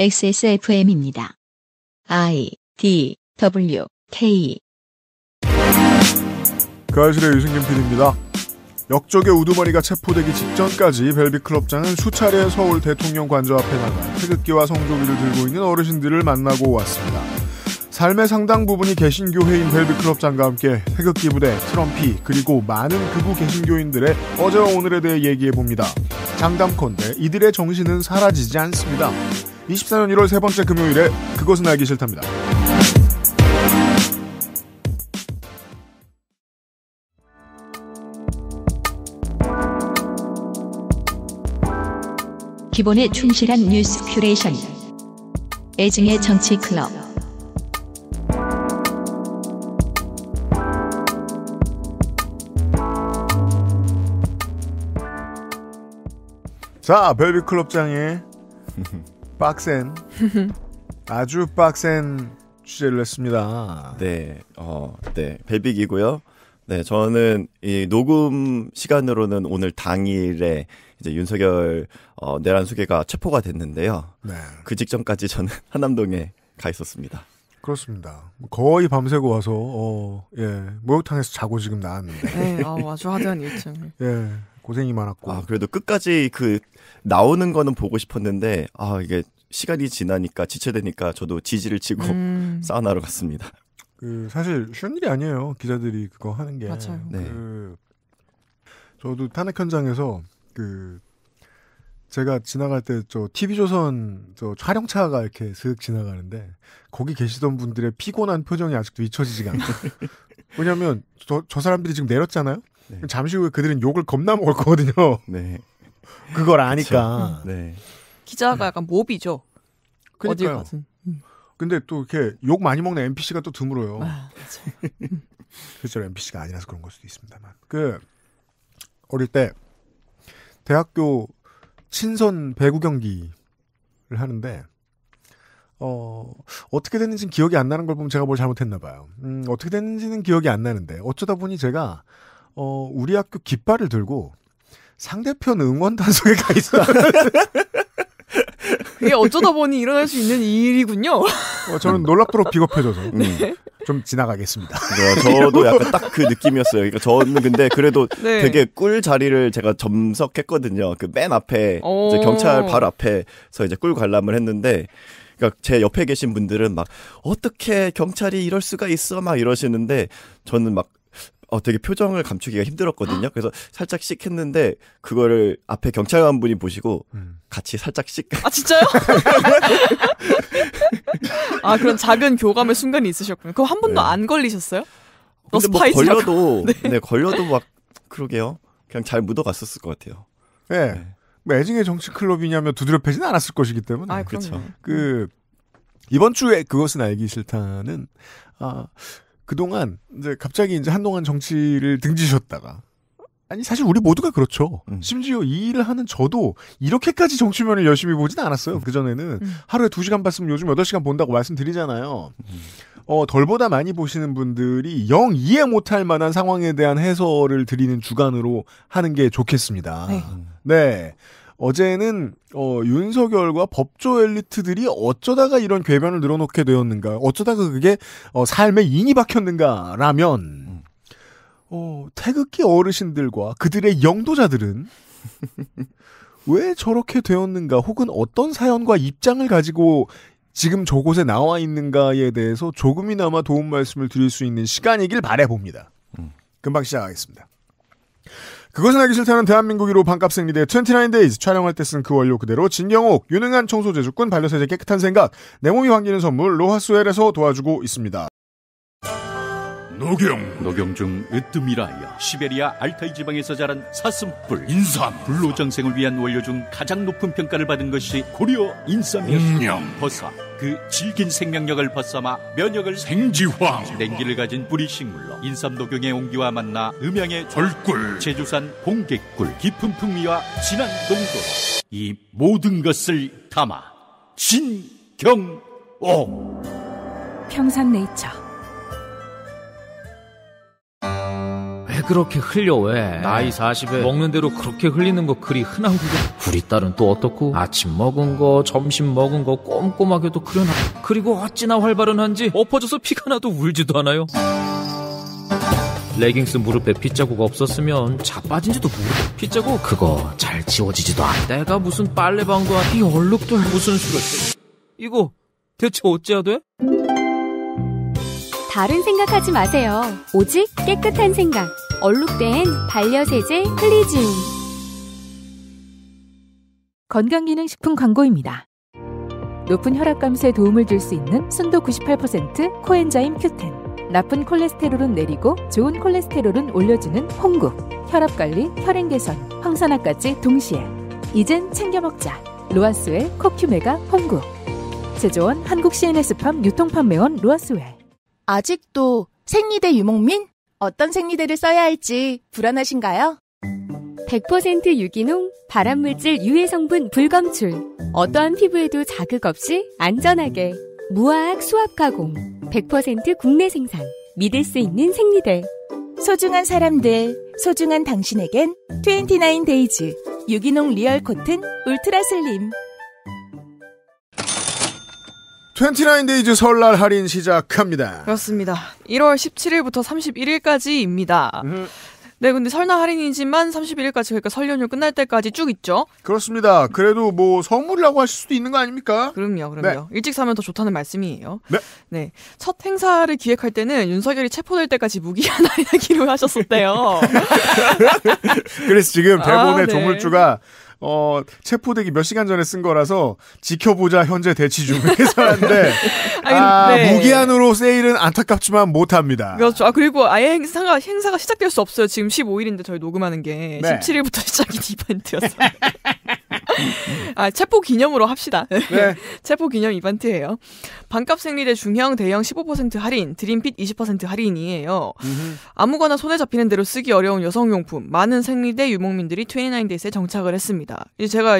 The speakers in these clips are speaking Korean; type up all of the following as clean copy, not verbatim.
XSFM입니다. I, D, W, K. 그 아실의 유승균 PD입니다. 역적의 우두머리가 체포되기 직전까지 벨빅클럽장은 수차례 서울 대통령 관저 앞에 나가 태극기와 성조기를 들고 있는 어르신들을 만나고 왔습니다. 삶의 상당 부분이 개신교회인 벨빅클럽장과 함께 태극기 부대, 트럼피, 그리고 많은 극우 개신교인들의 어제와 오늘에 대해 얘기해봅니다. 장담컨대 이들의 정신은 사라지지 않습니다. 24년 1월 세 번째 금요일에 그것은 알기 싫답니다. 기본에 충실한 뉴스 큐레이션. 애증의 정치 클럽. 자, 벨빅클럽장의 빡센, 아주 빡센 취재를 했습니다. 네, 벨빅이고요. 네, 저는 이 녹음 시간으로는 오늘 당일에 이제 윤석열 내란 수계가 체포가 됐는데요. 네. 그 직전까지 저는 한남동에 가 있었습니다. 그렇습니다. 거의 밤새고 와서 목욕탕에서 자고 지금 나왔는데. 네, 아주 화려한 일정. 예, 고생이 많았고. 그래도 끝까지 나오는 거는 보고 싶었는데 이게 시간이 지나니까 지체되니까 저도 지지를 치고 사우나로 갔습니다. 사실 쉬운 일이 아니에요. 기자들이 그거 하는 게. 맞아요. 네. 저도 탄핵 현장에서 제가 지나갈 때 TV조선 촬영차가 이렇게 슥 지나가는데 거기 계시던 분들의 피곤한 표정이 아직도 잊혀지지가 않아요. 왜냐하면 저 사람들이 지금 내렸잖아요. 네. 잠시 후에 그들은 욕을 겁나 먹을 거거든요. 네. 그걸 아니까. 네. 기자가 약간 몹이죠. 어딜 그러니까요. 가든. 근데 또 이렇게 욕 많이 먹는 NPC가 또 드물어요. 맞아요. 실제로 NPC가 아니라서 그런 걸 수도 있습니다만. 어릴 때 대학교 친선 배구 경기를 하는데 어떻게 됐는지는 기억이 안 나는 걸 보면 제가 뭘 잘못했나 봐요. 어떻게 됐는지는 기억이 안 나는데 어쩌다 보니 제가 우리 학교 깃발을 들고 상대편 응원단 속에 가 있어요. 그게 어쩌다 보니 일어날 수 있는 일이군요. 저는 놀랍도록 비겁해져서 좀 지나가겠습니다. 저도 약간 딱 그 느낌이었어요. 그러니까 저는 근데 그래도 네. 되게 꿀 자리를 제가 점석했거든요. 그 맨 앞에 이제 경찰 바로 앞에서 이제 꿀 관람을 했는데, 그러니까 제 옆에 계신 분들은 막 어떻게 경찰이 이럴 수가 있어 막 이러시는데 저는 막 되게 표정을 감추기가 힘들었거든요. 그래서 살짝 씩 했는데 그거를 앞에 경찰관분이 보시고 같이 살짝 씩. 아 진짜요? 그런 작은 교감의 순간이 있으셨군요. 그럼 한 번도 안 걸리셨어요? 근데 뭐 걸려도 막 그러게요. 그냥 잘 묻어갔었을 것 같아요. 네. 뭐 애증의 정치 클럽이냐면 두드려 패지는 않았을 것이기 때문에. 그렇죠. 이번 주에 그것은 알기 싫다는 그동안 이제 갑자기 이제 한동안 정치를 등지셨다가 사실 우리 모두가 그렇죠. 심지어 이 일을 하는 저도 이렇게까지 정치면을 열심히 보진 않았어요. 그전에는 하루에 2시간 봤으면 요즘 8시간 본다고 말씀드리잖아요. 덜보다 많이 보시는 분들이 영 이해 못할 만한 상황에 대한 해설을 드리는 주간으로 하는 게 좋겠습니다. 네. 어제는 윤석열과 법조 엘리트들이 어쩌다가 이런 궤변을 늘어놓게 되었는가, 어쩌다가 그게 삶에 인이 박혔는가라면 태극기 어르신들과 그들의 영도자들은 왜 저렇게 되었는가, 혹은 어떤 사연과 입장을 가지고 지금 저곳에 나와 있는가에 대해서 조금이나마 도움 말씀을 드릴 수 있는 시간이길 바라봅니다. 금방 시작하겠습니다. 그것은 알기 싫다는 대한민국 1호 반값 생리대 29days 촬영할 때 쓴 그 원료 그대로 진경옥 유능한 청소 제주꾼 반려세제 깨끗한 생각 내 몸이 반기는 선물 로하스웰에서 도와주고 있습니다. 녹용 중 으뜸이라여 시베리아 알타이 지방에서 자란 사슴뿔 인삼 불로장생을 위한 원료 중 가장 높은 평가를 받은 것이 고려 인삼이었습니다. 버섯 그 질긴 생명력을 벗삼아 면역을 생지황 냉기를 가진 뿌리 식물로 인삼 녹용의 온기와 만나 음양의 절꿀 제주산 봉개꿀 깊은 풍미와 진한 농도로 이 모든 것을 담아 진경옥 평산네이처. 왜 그렇게 흘려 왜? 나이 40에 먹는 대로 그렇게 흘리는 거 그리 흔한 거고. 우리 딸은 또 어떻고? 아침 먹은 거, 점심 먹은 거 꼼꼼하게도 그려놔. 그리고 어찌나 활발한지 엎어져서 피가 나도 울지도 않아요. 레깅스 무릎에 핏자국 없었으면 자빠진지도 모르고. 핏자국 그거 잘 지워지지도 않아. 내가 무슨 빨래방도 아니 이 얼룩도 무슨 수를. 이거 대체 어찌해야 돼? 다른 생각하지 마세요. 오직 깨끗한 생각. 얼룩된 반려세제 클리지움. 건강기능식품 광고입니다. 높은 혈압 감소에 도움을 줄 수 있는 순도 98% 코엔자임 Q10. 나쁜 콜레스테롤은 내리고 좋은 콜레스테롤은 올려주는 홍국. 혈압관리, 혈행 개선, 황산화까지 동시에. 이젠 챙겨 먹자. 로아스웰 코큐메가 홍국. 제조원 한국 CNS팜 유통판매원 로아스웰. 아직도 생리대 유목민? 어떤 생리대를 써야 할지 불안하신가요? 100% 유기농, 발암물질 유해 성분 불검출. 어떠한 피부에도 자극 없이 안전하게. 무화학 수압 가공. 100% 국내 생산. 믿을 수 있는 생리대. 소중한 사람들, 소중한 당신에겐 29데이즈 유기농 리얼 코튼 울트라 슬림. 29데이즈 설날 할인 시작합니다. 그렇습니다. 1월 17일부터 31일까지입니다. 네, 근데 설날 할인이지만 31일까지, 그러니까 설 연휴 끝날 때까지 쭉 있죠. 그렇습니다. 그래도 뭐 선물이라고 하실 수도 있는 거 아닙니까? 그럼요. 네. 일찍 사면 더 좋다는 말씀이에요. 네. 네. 첫 행사를 기획할 때는 윤석열이 체포될 때까지 무기한 할인하기로 하셨었대요. 그래서 지금 대본의 네. 조물주가 체포되기 몇 시간 전에 쓴 거라서 지켜보자 현재 대치 중에서 하는데 네. 무기한으로 세일은 안타깝지만 못합니다. 그렇죠. 그리고 아예 행사가 시작될 수 없어요. 지금 15일인데 저희 녹음하는 게 네. 17일부터 시작인 이벤트였어요. 체포 기념으로 합시다. 네. 체포 기념 이벤트예요. 반값 생리대 중형, 대형 15% 할인, 드림핏 20% 할인이에요. 아무거나 손에 잡히는 대로 쓰기 어려운 여성용품, 많은 생리대 유목민들이 29데이스에 정착을 했습니다. 제가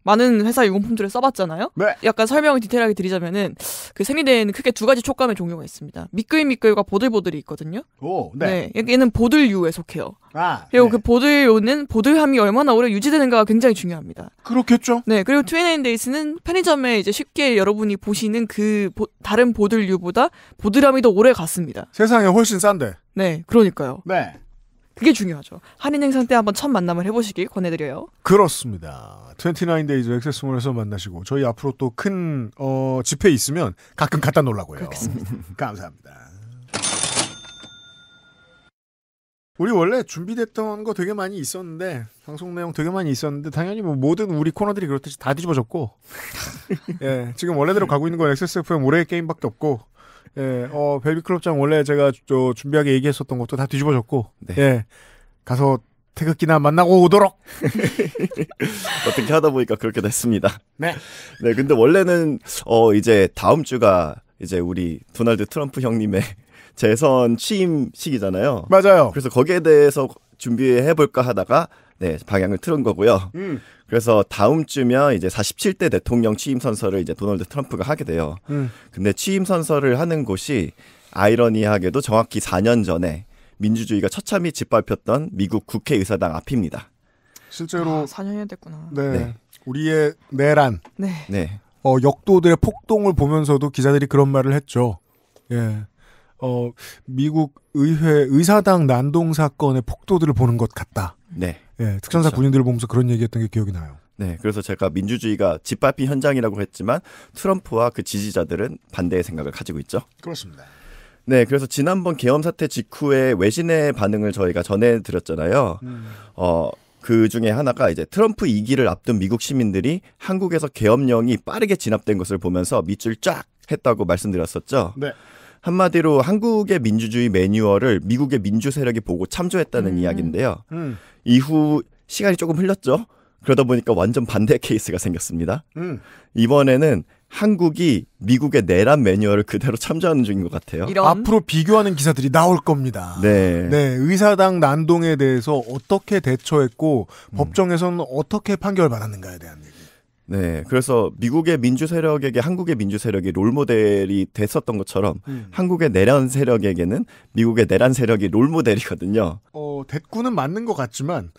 많은 회사 유공품들을 써봤잖아요. 네. 약간 설명을 디테일하게 드리자면은 그 생리대에는 크게 두 가지 촉감의 종류가 있습니다. 미끌미끌과 보들보들이 있거든요. 오, 네. 얘는 보들유에 속해요. 네. 그리고 그 보들요는 보들함이 얼마나 오래 유지되는가가 굉장히 중요합니다. 그렇겠죠. 네, 그리고 29데이스는 편의점에 쉽게 여러분이 보시는 다른 보들유보다 보들함이 더 오래 갔습니다. 세상에 훨씬 싼데. 네, 그러니까요. 네. 그게 중요하죠. 할인 행사 때 한번 첫 만남을 해보시길 권해드려요. 그렇습니다. 29데이즈 액세스몰에서 만나시고 저희 앞으로 또 큰 집회 있으면 가끔 갖다 놓으려고요. 그렇습니다. 감사합니다. 우리 원래 준비됐던 거 되게 많이 있었는데 방송 내용 되게 많이 있었는데 당연히 뭐 모든 우리 코너들이 그렇듯이 다 뒤집어졌고 예, 지금 원래대로 가고 있는 건 XSFM 올해의 게임밖에 없고 예, 벨비클럽장 원래 제가 준비하게 얘기했었던 것도 다 뒤집어졌고 네. 예, 가서 태극기나 만나고 오도록 어떻게 하다 보니까 그렇게 됐습니다. 네. 네, 근데 원래는 이제 다음 주가 이제 우리 도널드 트럼프 형님의 재선 취임식이잖아요. 맞아요. 그래서 거기에 대해서 준비해볼까 하다가 네, 방향을 틀은 거고요. 그래서 다음 주면 이제 47대 대통령 취임 선서를 이제 도널드 트럼프가 하게 돼요. 근데 취임 선서를 하는 곳이 아이러니하게도 정확히 4년 전에 민주주의가 처참히 짓밟혔던 미국 국회의사당 앞입니다. 실제로 4년이 됐구나. 네. 네. 우리의 내란. 네. 네. 역도들의 폭동을 보면서도 기자들이 그런 말을 했죠. 예. 미국 의사당 난동 사건의 폭도들을 보는 것 같다. 네. 예. 특전사 그렇죠. 군인들을 보면서 그런 얘기했던 게 기억이 나요. 네. 그래서 제가 민주주의가 짓밟힌 현장이라고 했지만 트럼프와 그 지지자들은 반대의 생각을 가지고 있죠. 그렇습니다. 네. 그래서 지난번 계엄 사태 직후에 외신의 반응을 저희가 전해드렸잖아요. 그 중에 하나가 이제 트럼프 2기를 앞둔 미국 시민들이 한국에서 계엄령이 빠르게 진압된 것을 보면서 밑줄 쫙 했다고 말씀드렸었죠. 네. 한마디로 한국의 민주주의 매뉴얼을 미국의 민주 세력이 보고 참조했다는 이야기인데요. 이후 시간이 조금 흘렀죠. 그러다 보니까 완전 반대 케이스가 생겼습니다. 이번에는 한국이 미국의 내란 매뉴얼을 그대로 참조하는 중인 것 같아요. 앞으로 비교하는 기사들이 나올 겁니다. 네. 네, 의사당 난동에 대해서 어떻게 대처했고 법정에서는 어떻게 판결받았는가에 대한 얘기. 네, 그래서 미국의 민주 세력에게 한국의 민주 세력이 롤모델이 됐었던 것처럼 한국의 내란 세력에게는 미국의 내란 세력이 롤모델이거든요. 대꾸는 맞는 것 같지만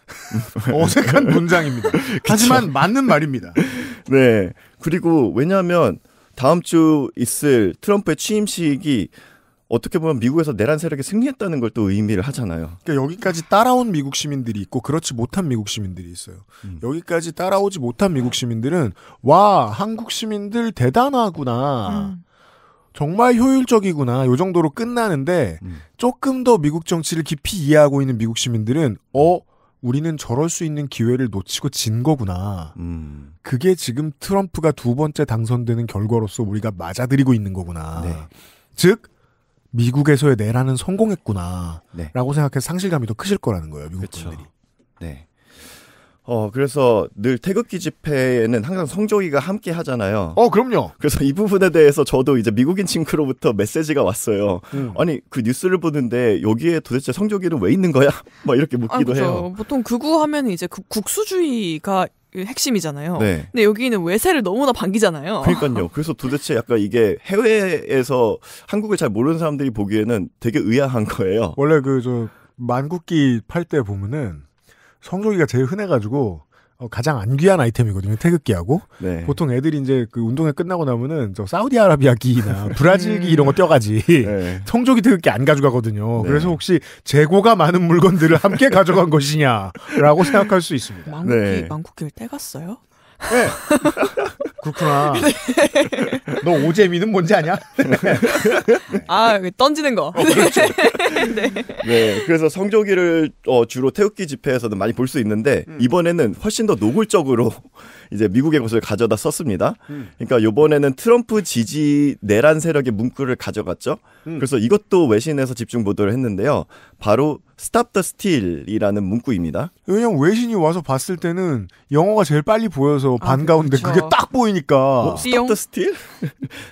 어색한 문장입니다. 하지만 맞는 말입니다. 네, 그리고 왜냐하면 다음 주 있을 트럼프의 취임식이 어떻게 보면 미국에서 내란 세력이 승리했다는 걸 또 의미를 하잖아요. 그러니까 여기까지 따라온 미국 시민들이 있고 그렇지 못한 미국 시민들이 있어요. 여기까지 따라오지 못한 미국 시민들은 와 한국 시민들 대단하구나. 정말 효율적이구나. 요 정도로 끝나는데 조금 더 미국 정치를 깊이 이해하고 있는 미국 시민들은 우리는 저럴 수 있는 기회를 놓치고 진 거구나. 그게 지금 트럼프가 2번째 당선되는 결과로서 우리가 맞아들이고 있는 거구나. 네. 즉 미국에서의 내란은 성공했구나. 네. 라고 생각해서 상실감이 더 크실 거라는 거예요. 미국 그쵸. 분들이. 네. 그래서 늘 태극기 집회에는 항상 성조기가 함께 하잖아요. 그럼요. 그래서 이 부분에 대해서 저도 이제 미국인 친구로부터 메시지가 왔어요. 아니, 그 뉴스를 보는데 여기에 도대체 성조기는 왜 있는 거야? 막 이렇게 묻기도 해요. 보통 극우 하면 이제 국수주의가 핵심이잖아요. 네. 근데 여기는 외세를 너무나 반기잖아요. 그러니까요. 그래서 도대체 약간 이게 해외에서 한국을 잘 모르는 사람들이 보기에는 되게 의아한 거예요. 원래 만국기 팔 때 보면은 성조기가 제일 흔해가지고 가장 안 귀한 아이템이거든요. 태극기하고. 네. 보통 애들이 이제 그 운동회 끝나고 나면은 사우디아라비아 기나 브라질 기 이런 거 떼어가지. 네. 성조기 태극기 안 가져가거든요. 네. 그래서 혹시 재고가 많은 물건들을 함께 가져간 것이냐라고 생각할 수 있습니다. 만국기를 떼갔어요? 네. 그렇구나. 너 오재미는 뭔지 아냐? 던지는 거. 그렇죠. 네. 네, 그래서 성조기를 주로 태극기 집회에서는 많이 볼 수 있는데 이번에는 훨씬 더 노골적으로 이제 미국의 것을 가져다 썼습니다. 그러니까 이번에는 트럼프 지지 내란 세력의 문구를 가져갔죠. 그래서 이것도 외신에서 집중 보도를 했는데요. 바로 Stop the Steal이라는 문구입니다. 왜냐면 외신이 와서 봤을 때는 영어가 제일 빨리 보여서 반가운데 그렇죠. 그게 딱 보이니까 Stop the Steal?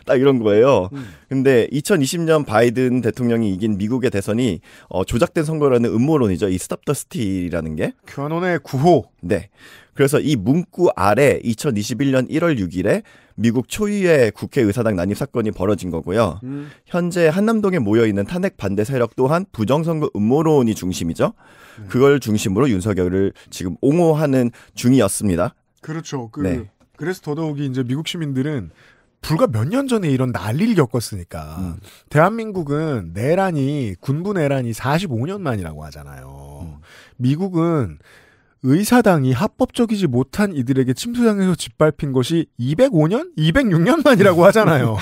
딱 이런 거예요. 근데 2020년 바이든 대통령이 이긴 미국의 대선이 조작된 선거라는 음모론이죠. 이 Stop the Steal이라는 게. QAnon의 구호. 네. 그래서 이 문구 아래 2021년 1월 6일에 미국 초유의 국회의사당 난입 사건이 벌어진 거고요. 현재 한남동에 모여있는 탄핵 반대 세력 또한 부정선거 음모론이 중심이죠. 그걸 중심으로 윤석열을 지금 옹호하는 중이었습니다. 그렇죠. 네. 그래서 더더욱이 이제 미국 시민들은 불과 몇 년 전에 이런 난리를 겪었으니까 대한민국은 군부 내란이 45년 만이라고 하잖아요. 미국은 의사당이 합법적이지 못한 이들에게 침투당해서 짓밟힌 것이 205년? 206년 만이라고 하잖아요.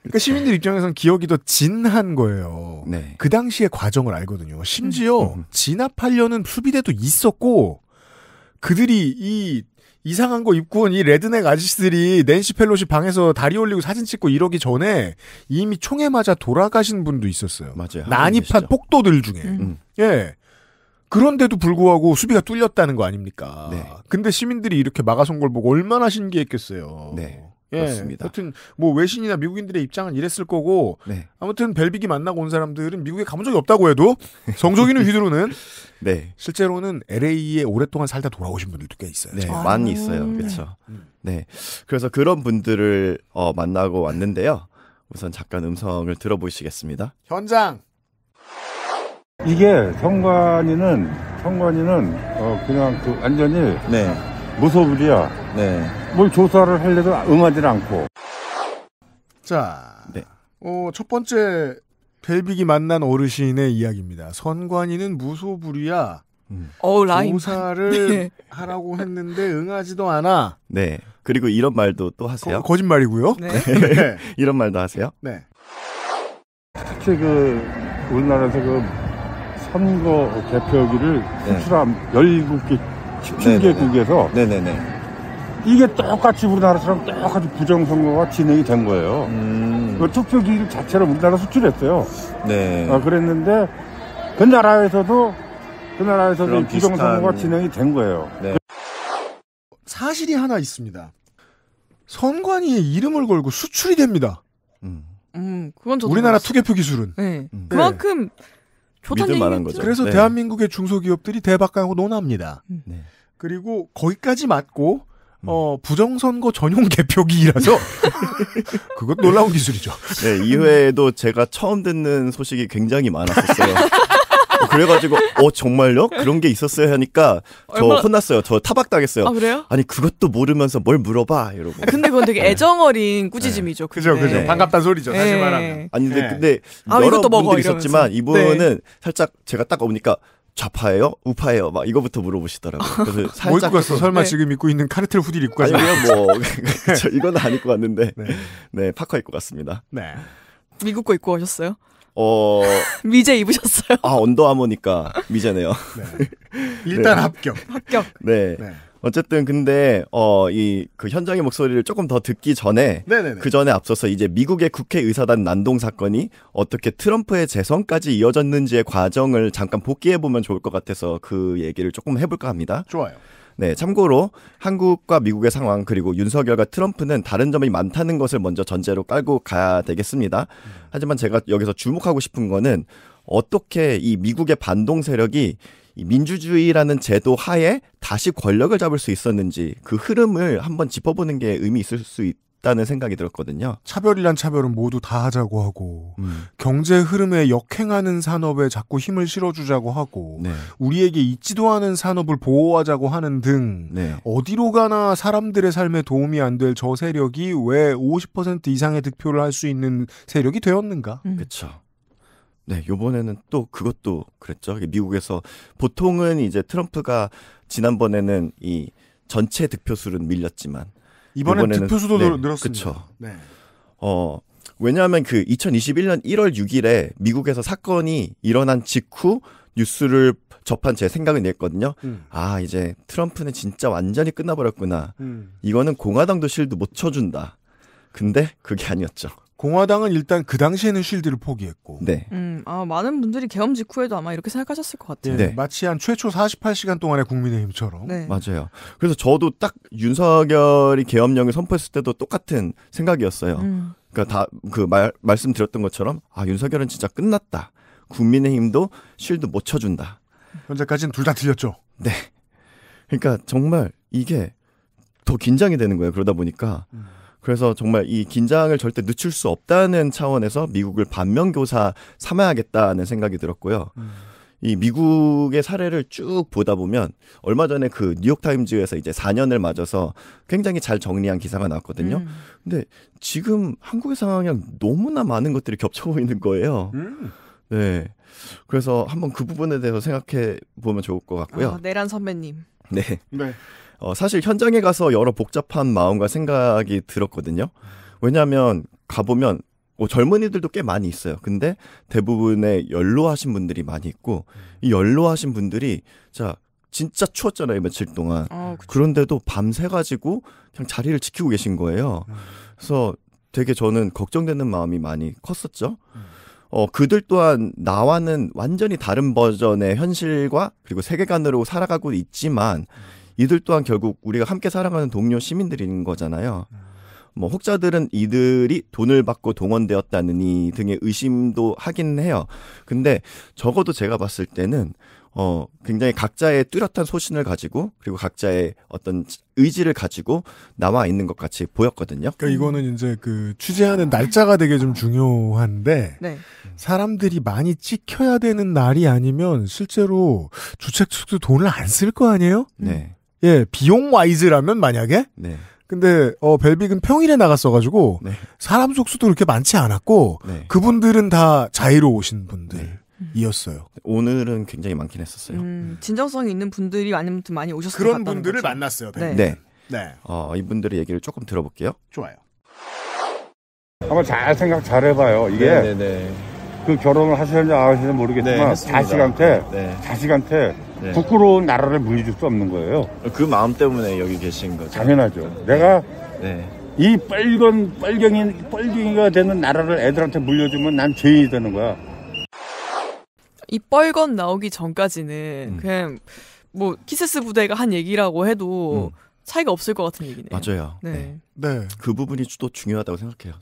그러니까 시민들 입장에서는 기억이 더 진한 거예요. 네. 그 당시의 과정을 알거든요. 심지어 진압하려는 수비대도 있었고 그들이 이 이상한 거 입고 온 이 레드넥 아저씨들이 낸시 펠로시 방에서 다리 올리고 사진 찍고 이러기 전에 이미 총에 맞아 돌아가신 분도 있었어요. 맞아요. 난입한 폭도들 중에. 예. 그런데도 불구하고 수비가 뚫렸다는 거 아닙니까? 네. 근데 시민들이 이렇게 막아선 걸 보고 얼마나 신기했겠어요. 네. 예. 그렇습니다. 하여튼 뭐 외신이나 미국인들의 입장은 이랬을 거고 네. 아무튼 벨빅이 만나고 온 사람들은 미국에 가본 적이 없다고 해도 성조기는 휘두르는 네. 실제로는 LA에 오랫동안 살다 돌아오신 분들도 꽤 있어요. 네, 많이 있어요. 그렇죠. 네. 그래서 그런 분들을 만나고 왔는데요. 우선 잠깐 음성을 들어보시겠습니다. 현장. 이게 성관이는 그냥 완전히 네. 무소불이야. 네. 뭘 조사를 하려도 응하지 않고. 자, 네. 첫 번째 벨빅이 만난 어르신의 이야기입니다. 선관위는 무소불위야. 라인. 조사를 네. 하라고 했는데 응하지도 않아. 네. 그리고 이런 말도 또 하세요. 거짓말이고요. 네. 네. 이런 말도 하세요. 네. 특히 우리나라에서 선거 개표기를 수출한 17개 17개국에서 네네네. 이게 똑같이 우리나라처럼 똑같이 부정선거가 진행이 된 거예요. 그 투표기 자체를 우리나라 수출했어요. 네. 그랬는데 그 나라에서도 부정선거가 비슷한... 진행이 된 거예요. 네. 사실이 하나 있습니다. 선관위의 이름을 걸고 수출이 됩니다. 그건 저도 우리나라 몰랐어요. 투개표 기술은. 네. 그만큼 좋다는 믿을만한 거죠. 그래서 네. 대한민국의 중소기업들이 대박하고 논합니다. 네. 그리고 거기까지 맞고 부정선거 전용 개표기라서 그것 놀라운 기술이죠. 네, 이외에도 제가 처음 듣는 소식이 굉장히 많았었어요. 그래가지고 정말요? 그런 게 있었어요 하니까 저 혼났어요. 저 타박당했어요. 아 그래요? 아니 그것도 모르면서 뭘 물어봐 이러고. 근데 그건 되게 애정어린 꾸짖음이죠. 그죠. 네. 반갑다는 소리죠. 사실 말하면. 아니 근데 여러 이것도 먹어, 분들이 이러면서. 있었지만 이분은 살짝 제가 딱 오니까 좌파예요? 우파예요? 막 이거부터 물어보시더라고요. 그래서 뭐 살짝 입고 갔어? 설마 지금 입고 있는 카르텔 후디를 입고 갔어요? 아니요, 그쵸, 이건 안 입고 왔는데, 네, 파카 입고 갔습니다. 네. 미국 거 입고 오셨어요? 미제 입으셨어요? 언더아머니까 미제네요. 네. 일단 합격. 네. 어쨌든 근데 그 현장의 목소리를 조금 더 듣기 전에 그 전에 앞서서 이제 미국의 국회의사단 난동 사건이 어떻게 트럼프의 재선까지 이어졌는지의 과정을 잠깐 복기해 보면 좋을 것 같아서 그 얘기를 조금 해볼까 합니다. 좋아요. 네, 참고로 한국과 미국의 상황 그리고 윤석열과 트럼프는 다른 점이 많다는 것을 먼저 전제로 깔고 가야 되겠습니다. 하지만 제가 여기서 주목하고 싶은 거는 어떻게 이 미국의 반동 세력이 이 민주주의라는 제도 하에 다시 권력을 잡을 수 있었는지 그 흐름을 한번 짚어보는 게 의미 있을 수 있다는 생각이 들었거든요. 차별이란 차별은 모두 다 하자고 하고 경제 흐름에 역행하는 산업에 자꾸 힘을 실어주자고 하고 우리에게 있지도 않은 산업을 보호하자고 하는 등 어디로 가나 사람들의 삶에 도움이 안 될 저 세력이 왜 50% 이상의 득표를 할 수 있는 세력이 되었는가? 그렇죠. 네, 요번에는 또 그것도 그랬죠. 미국에서 보통은 이제 트럼프가 지난번에는 이 전체 득표수는 밀렸지만 이번에는 득표수도 늘었습니다. 그렇죠. 네. 왜냐하면 그 2021년 1월 6일에 미국에서 사건이 일어난 직후 뉴스를 접한 제 생각은 이랬거든요. 아, 이제 트럼프는 진짜 완전히 끝나버렸구나. 이거는 공화당도 실드 못 쳐준다. 근데 그게 아니었죠. 공화당은 일단 그 당시에는 쉴드를 포기했고. 네. 많은 분들이 계엄 직후에도 아마 이렇게 생각하셨을 것 같아요. 네. 마치 한 최초 48시간 동안의 국민의힘처럼. 네. 맞아요. 그래서 저도 딱 윤석열이 계엄령을 선포했을 때도 똑같은 생각이었어요. 그러니까 다 그 말씀드렸던 것처럼 윤석열은 진짜 끝났다. 국민의힘도 쉴드 못 쳐준다. 현재까지는 둘 다 틀렸죠. 네. 그러니까 정말 이게 더 긴장이 되는 거예요. 그러다 보니까. 그래서 정말 이 긴장을 절대 늦출 수 없다는 차원에서 미국을 반면교사 삼아야겠다는 생각이 들었고요. 이 미국의 사례를 쭉 보다 보면 얼마 전에 그 뉴욕타임즈에서 이제 4년을 맞아서 굉장히 잘 정리한 기사가 나왔거든요. 근데 지금 한국의 상황이랑 너무나 많은 것들이 겹쳐 보이는 거예요. 네. 그래서 한번 그 부분에 대해서 생각해 보면 좋을 것 같고요. 내란 선배님. 네. 네. 사실 현장에 가서 여러 복잡한 마음과 생각이 들었거든요. 왜냐하면 가보면 젊은이들도 꽤 많이 있어요. 근데 대부분의 연로하신 분들이 많이 있고 이 연로하신 분들이 진짜 추웠잖아요. 며칠 동안. 그런데도 밤새가지고 그냥 자리를 지키고 계신 거예요. 그래서 되게 저는 걱정되는 마음이 많이 컸었죠. 그들 또한 나와는 완전히 다른 버전의 현실과 그리고 세계관으로 살아가고 있지만 이들 또한 결국 우리가 함께 살아가는 동료 시민들인 거잖아요. 혹자들은 이들이 돈을 받고 동원되었다느니 등의 의심도 하긴 해요. 근데 적어도 제가 봤을 때는 굉장히 각자의 뚜렷한 소신을 가지고 그리고 각자의 어떤 의지를 가지고 나와 있는 것 같이 보였거든요. 그러니까 이거는 이제 그 취재하는 날짜가 되게 좀 중요한데 사람들이 많이 찍혀야 되는 날이 아니면 실제로 주최 측도 돈을 안 쓸 거 아니에요? 네. 예, 비용 와이즈라면 만약에 네. 근데 벨빅은 평일에 나갔어가지고 사람 속수도 그렇게 많지 않았고 그분들은 다 자유로우신 분들이었어요. 오늘은 굉장히 많긴 했었어요. 진정성이 있는 분들이 아무튼 많이 오셨을 것 그런 같다는 분들을 거죠. 만났어요. 네. 네. 이분들의 얘기를 조금 들어볼게요. 좋아요. 한번 잘 생각 잘 해봐요. 이게 그 결혼을 하시는지 안 하시는지 모르겠지만 자식한테 부끄러운 나라를 물려줄 수 없는 거예요. 그 마음 때문에 여기 계신 거죠. 당연하죠. 내가 이 뻘갱이가 되는 나라를 애들한테 물려주면 난 죄인이 되는 거야. 이 뻘건 나오기 전까지는 그냥 키세스 부대가 한 얘기라고 해도 차이가 없을 것 같은 얘기네요. 맞아요. 네. 그 부분이 또 중요하다고 생각해요.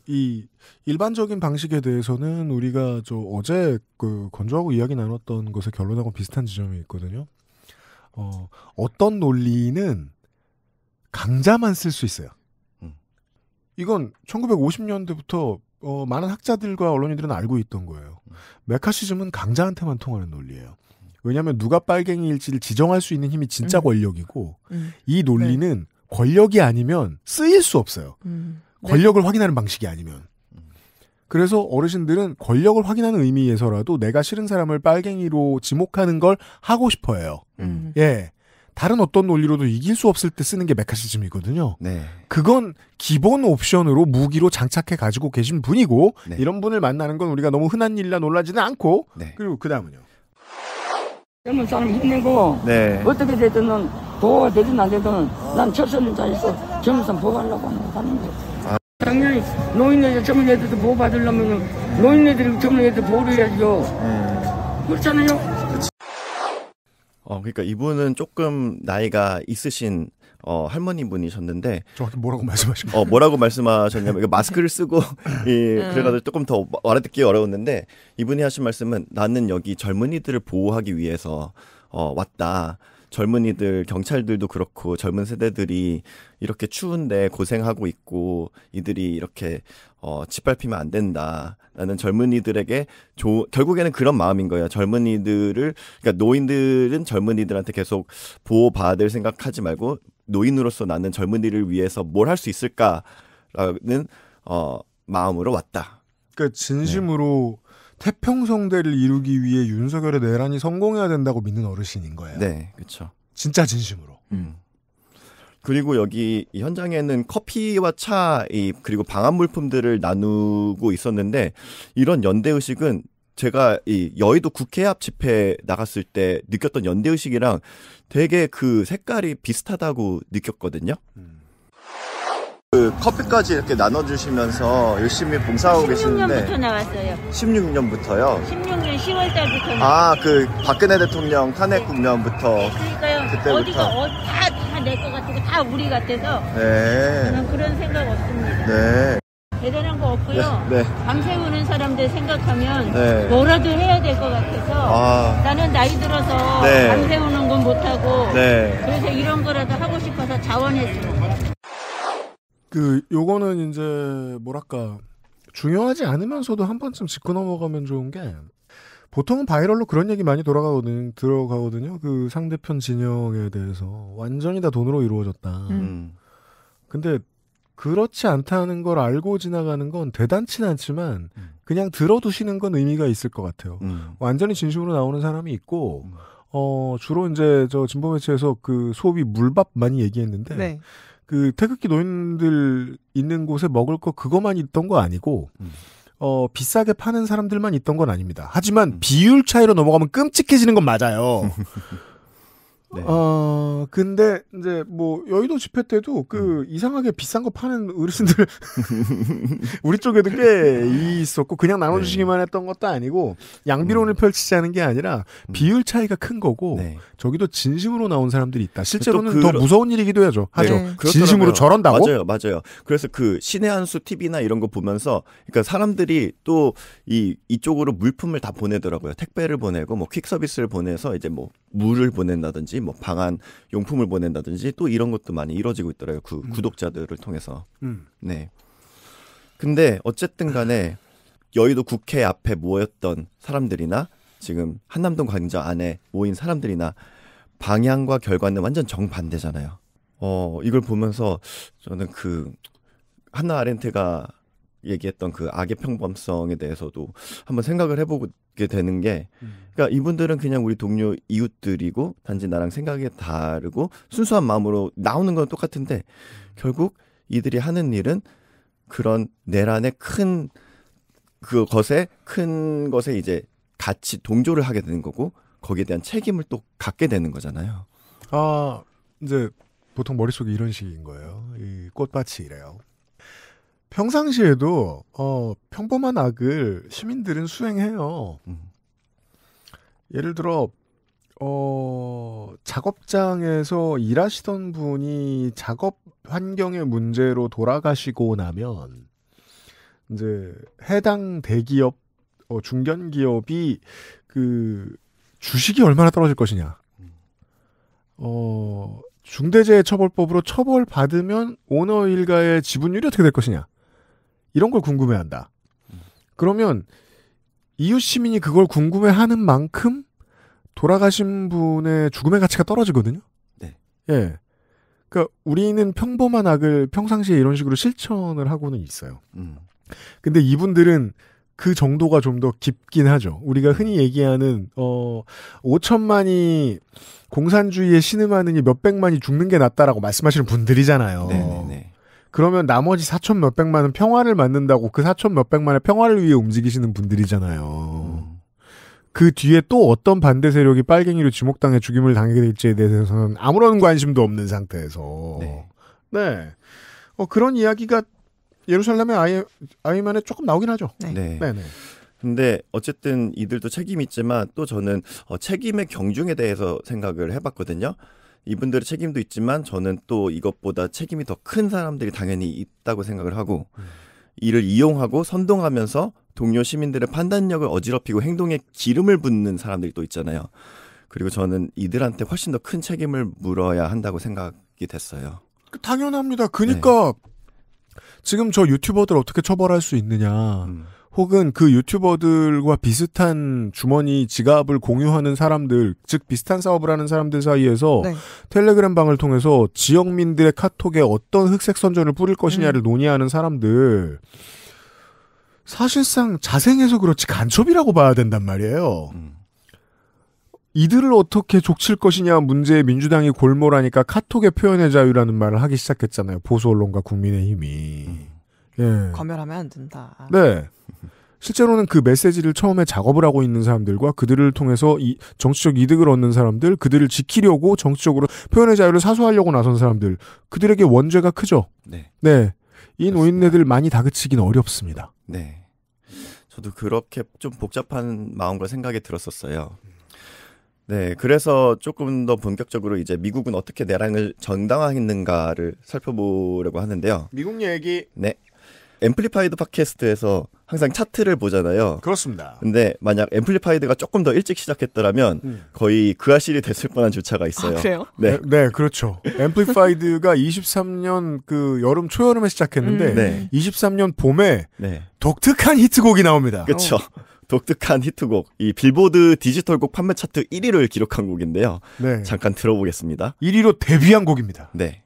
이 일반적인 방식에 대해서는 우리가 어제 건조하고 이야기 나눴던 것의 결론하고 비슷한 지점이 있거든요. 어떤 논리는 강자만 쓸 수 있어요. 이건 1950년대부터 많은 학자들과 언론인들은 알고 있던 거예요. 메카시즘은 강자한테만 통하는 논리예요. 왜냐하면 누가 빨갱이일지를 지정할 수 있는 힘이 진짜 권력이고 이 논리는 권력이 아니면 쓰일 수 없어요. 권력을 확인하는 방식이 아니면. 그래서 어르신들은 권력을 확인하는 의미에서라도 내가 싫은 사람을 빨갱이로 지목하는 걸 하고 싶어 해요. 예. 다른 어떤 논리로도 이길 수 없을 때 쓰는 게 메카시즘이거든요. 네. 그건 기본 옵션으로 무기로 장착해 가지고 계신 분이고 네. 이런 분을 만나는 건 우리가 너무 흔한 일이라 놀라지는 않고 네. 그리고 그 다음은요. 젊은 사람 힘내고 네. 어떻게 되든 보호가 되든 안 되든 난 철선을 다해서 젊은 사람 보호하려고 하는 거예요. 당연히 노인네들 젊은 애들도 보호받으려면 노인네들이 젊은 애들 보호를 해야죠. 그렇잖아요. 그러니까 이분은 조금 나이가 있으신 할머니 분이셨는데 정확히 뭐라고 말씀하신 거예요? 뭐라고 말씀하셨냐면 마스크를 쓰고 그래가지고 조금 더 알아듣기 어려웠는데 이분이 하신 말씀은 나는 여기 젊은이들을 보호하기 위해서 왔다. 젊은이들 경찰들도 그렇고 젊은 세대들이 이렇게 추운데 고생하고 있고 이들이 이렇게 짓밟히면 안 된다. 나는 젊은이들에게 결국에는 그런 마음인 거예요. 젊은이들을 그러니까 노인들은 젊은이들한테 계속 보호받을 생각하지 말고 노인으로서 나는 젊은이를 위해서 뭘 할 수 있을까라는 마음으로 왔다. 그러니까 진심으로 태평성대를 이루기 위해 윤석열의 내란이 성공해야 된다고 믿는 어르신인 거예요. 네, 그렇죠. 진짜 진심으로. 그리고 여기 이 현장에는 커피와 차 그리고 방한 물품들을 나누고 있었는데 이런 연대의식은 제가 이 여의도 국회 앞 집회 나갔을 때 느꼈던 연대의식이랑 되게 그 색깔이 비슷하다고 느꼈거든요. 그 커피까지 이렇게 나눠주시면서 열심히 봉사하고 계시는데 16년부터 나왔어요. 16년부터요? 16년 10월 달부터. 그 박근혜 대통령 탄핵 국면부터. 네, 그러니까요. 그때부터. 어디가 다 내 것 같고 다 우리 같아서. 네. 저는 그런 생각 없습니다. 네. 대단한 거 없고요. 네. 밤새우는 사람들 생각하면 네. 뭐라도 해야 될 것 같아서 나는 나이 들어서 네. 밤새우는 건 못하고 네. 그래서 이런 거라도 하고 싶어서 자원했습니다. 요거는 이제 뭐랄까 중요하지 않으면서도 한 번쯤 짚고 넘어가면 좋은 게 보통은 바이럴로 그런 얘기 많이 들어가거든요. 그 상대편 진영에 대해서 완전히 다 돈으로 이루어졌다. 근데 그렇지 않다는 걸 알고 지나가는 건 대단치는 않지만 그냥 들어두시는 건 의미가 있을 것 같아요. 완전히 진심으로 나오는 사람이 있고 주로 이제 저 진보 매체에서 그 소비 물밥 많이 얘기했는데 네. 그 태극기 노인들 있는 곳에 먹을 거 그거만 있던 거 아니고 비싸게 파는 사람들만 있던 건 아닙니다. 하지만 비율 차이로 넘어가면 끔찍해지는 건 맞아요. 네. 근데 이제 뭐 여의도 집회 때도 그 이상하게 비싼 거 파는 어르신들 우리 쪽에도 꽤 있었고 그냥 나눠주시기만 했던 것도 아니고 양비론을 펼치자는 게 아니라 비율 차이가 큰 거고 저기도 진심으로 나온 사람들이 있다. 실제로는 더 무서운 일이기도 하죠. 진심으로 저런다고? 맞아요. 그래서 그 신의 한수 TV나 이런 거 보면서 그러니까 사람들이 또 이쪽으로 물품을 다 보내더라고요. 택배를 보내고 뭐 퀵 서비스를 보내서 이제 뭐 물을 보낸다든지 뭐 방한 용품을 보낸다든지 또 이런 것도 많이 이루어지고 있더라고요. 그 구독자들을 통해서. 네. 근데 어쨌든 간에 여의도 국회 앞에 모였던 사람들이나 지금 한남동 광장 안에 모인 사람들이나 방향과 결과는 완전 정반대잖아요. 이걸 보면서 저는 그 한나 아렌트가 얘기했던 그 악의 평범성에 대해서도 한번 생각을 해보게 되는 게, 그러니까 이분들은 그냥 우리 동료 이웃들이고 단지 나랑 생각이 다르고 순수한 마음으로 나오는 건 똑같은데 결국 이들이 하는 일은 그런 내란의 큰 것에 이제 같이 동조를 하게 되는 거고 거기에 대한 책임을 또 갖게 되는 거잖아요. 이제 보통 머릿속에 이런 식인 거예요. 이 꽃밭이 이래요. 평상시에도 평범한 악을 시민들은 수행해요. 예를 들어 작업장에서 일하시던 분이 작업 환경의 문제로 돌아가시고 나면 이제 해당 대기업 중견기업이 그 주식이 얼마나 떨어질 것이냐. 중대재해처벌법으로 처벌받으면 오너 일가의 지분율이 어떻게 될 것이냐. 이런 걸 궁금해한다. 그러면 이웃 시민이 그걸 궁금해하는 만큼 돌아가신 분의 죽음의 가치가 떨어지거든요. 네. 예. 그러니까 우리는 평범한 악을 평상시에 이런 식으로 실천을 하고는 있어요. 근데 이분들은 그 정도가 좀 더 깊긴 하죠. 우리가 흔히 얘기하는 5천만이 공산주의에 신음하느니 몇백만이 죽는 게 낫다라고 말씀하시는 분들이잖아요. 네네네. 그러면 나머지 4천 몇백만은 평화를 만든다고 그 4천 몇백만의 평화를 위해 움직이시는 분들이잖아요. 그 뒤에 또 어떤 반대 세력이 빨갱이로 지목당해 죽임을 당하게 될지에 대해서는 아무런 관심도 없는 상태에서 네. 그런 이야기가 예루살렘의 아이만에 조금 나오긴 하죠. 네. 네네. 근데 어쨌든 이들도 책임이 있지만 또 저는 책임의 경중에 대해서 생각을 해봤거든요. 이분들의 책임도 있지만 저는 또 이것보다 책임이 더 큰 사람들이 당연히 있다고 생각을 하고 이를 이용하고 선동하면서 동료 시민들의 판단력을 어지럽히고 행동에 기름을 붓는 사람들이 또 있잖아요. 그리고 저는 이들한테 훨씬 더 큰 책임을 물어야 한다고 생각이 됐어요. 당연합니다. 그러니까 지금 저 유튜버들 어떻게 처벌할 수 있느냐. 혹은 그 유튜버들과 비슷한 주머니 지갑을 공유하는 사람들, 즉 비슷한 사업을 하는 사람들 사이에서 텔레그램 방을 통해서 지역민들의 카톡에 어떤 흑색 선전을 뿌릴 것이냐를 논의하는 사람들, 사실상 자생해서 그렇지 간첩이라고 봐야 된단 말이에요. 이들을 어떻게 족칠 것이냐 문제에 민주당이 골몰하니까 카톡의 표현의 자유라는 말을 하기 시작했잖아요. 보수 언론과 국민의힘이. 예. 검열하면 안 된다. 네. 실제로는 그 메시지를 처음에 작업을 하고 있는 사람들과 그들을 통해서 정치적 이득을 얻는 사람들, 그들을 지키려고 정치적으로 표현의 자유를 사수하려고 나선 사람들, 그들에게 원죄가 크죠. 네. 네. 이 노인네들 많이 다그치긴 어렵습니다. 네. 저도 그렇게 좀 복잡한 마음과 생각이 들었었어요. 네, 그래서 조금 더 본격적으로 이제 미국은 어떻게 내란을 정당화했는가를 살펴보려고 하는데요. 미국 얘기. 네. 앰플리파이드 팟캐스트에서 항상 차트를 보잖아요. 그렇습니다. 근데 만약 앰플리파이드가 조금 더 일찍 시작했더라면 거의 그 아실이 됐을 뻔한 주차가 있어요. 아, 그래요? 네, 네, 그렇죠. 앰플리파이드가 23년 그 여름 초여름에 시작했는데 23년 봄에 독특한 히트곡이 나옵니다. 그렇죠. 독특한 히트곡, 이 빌보드 디지털곡 판매 차트 1위를 기록한 곡인데요. 네. 잠깐 들어보겠습니다. 1위로 데뷔한 곡입니다. 네.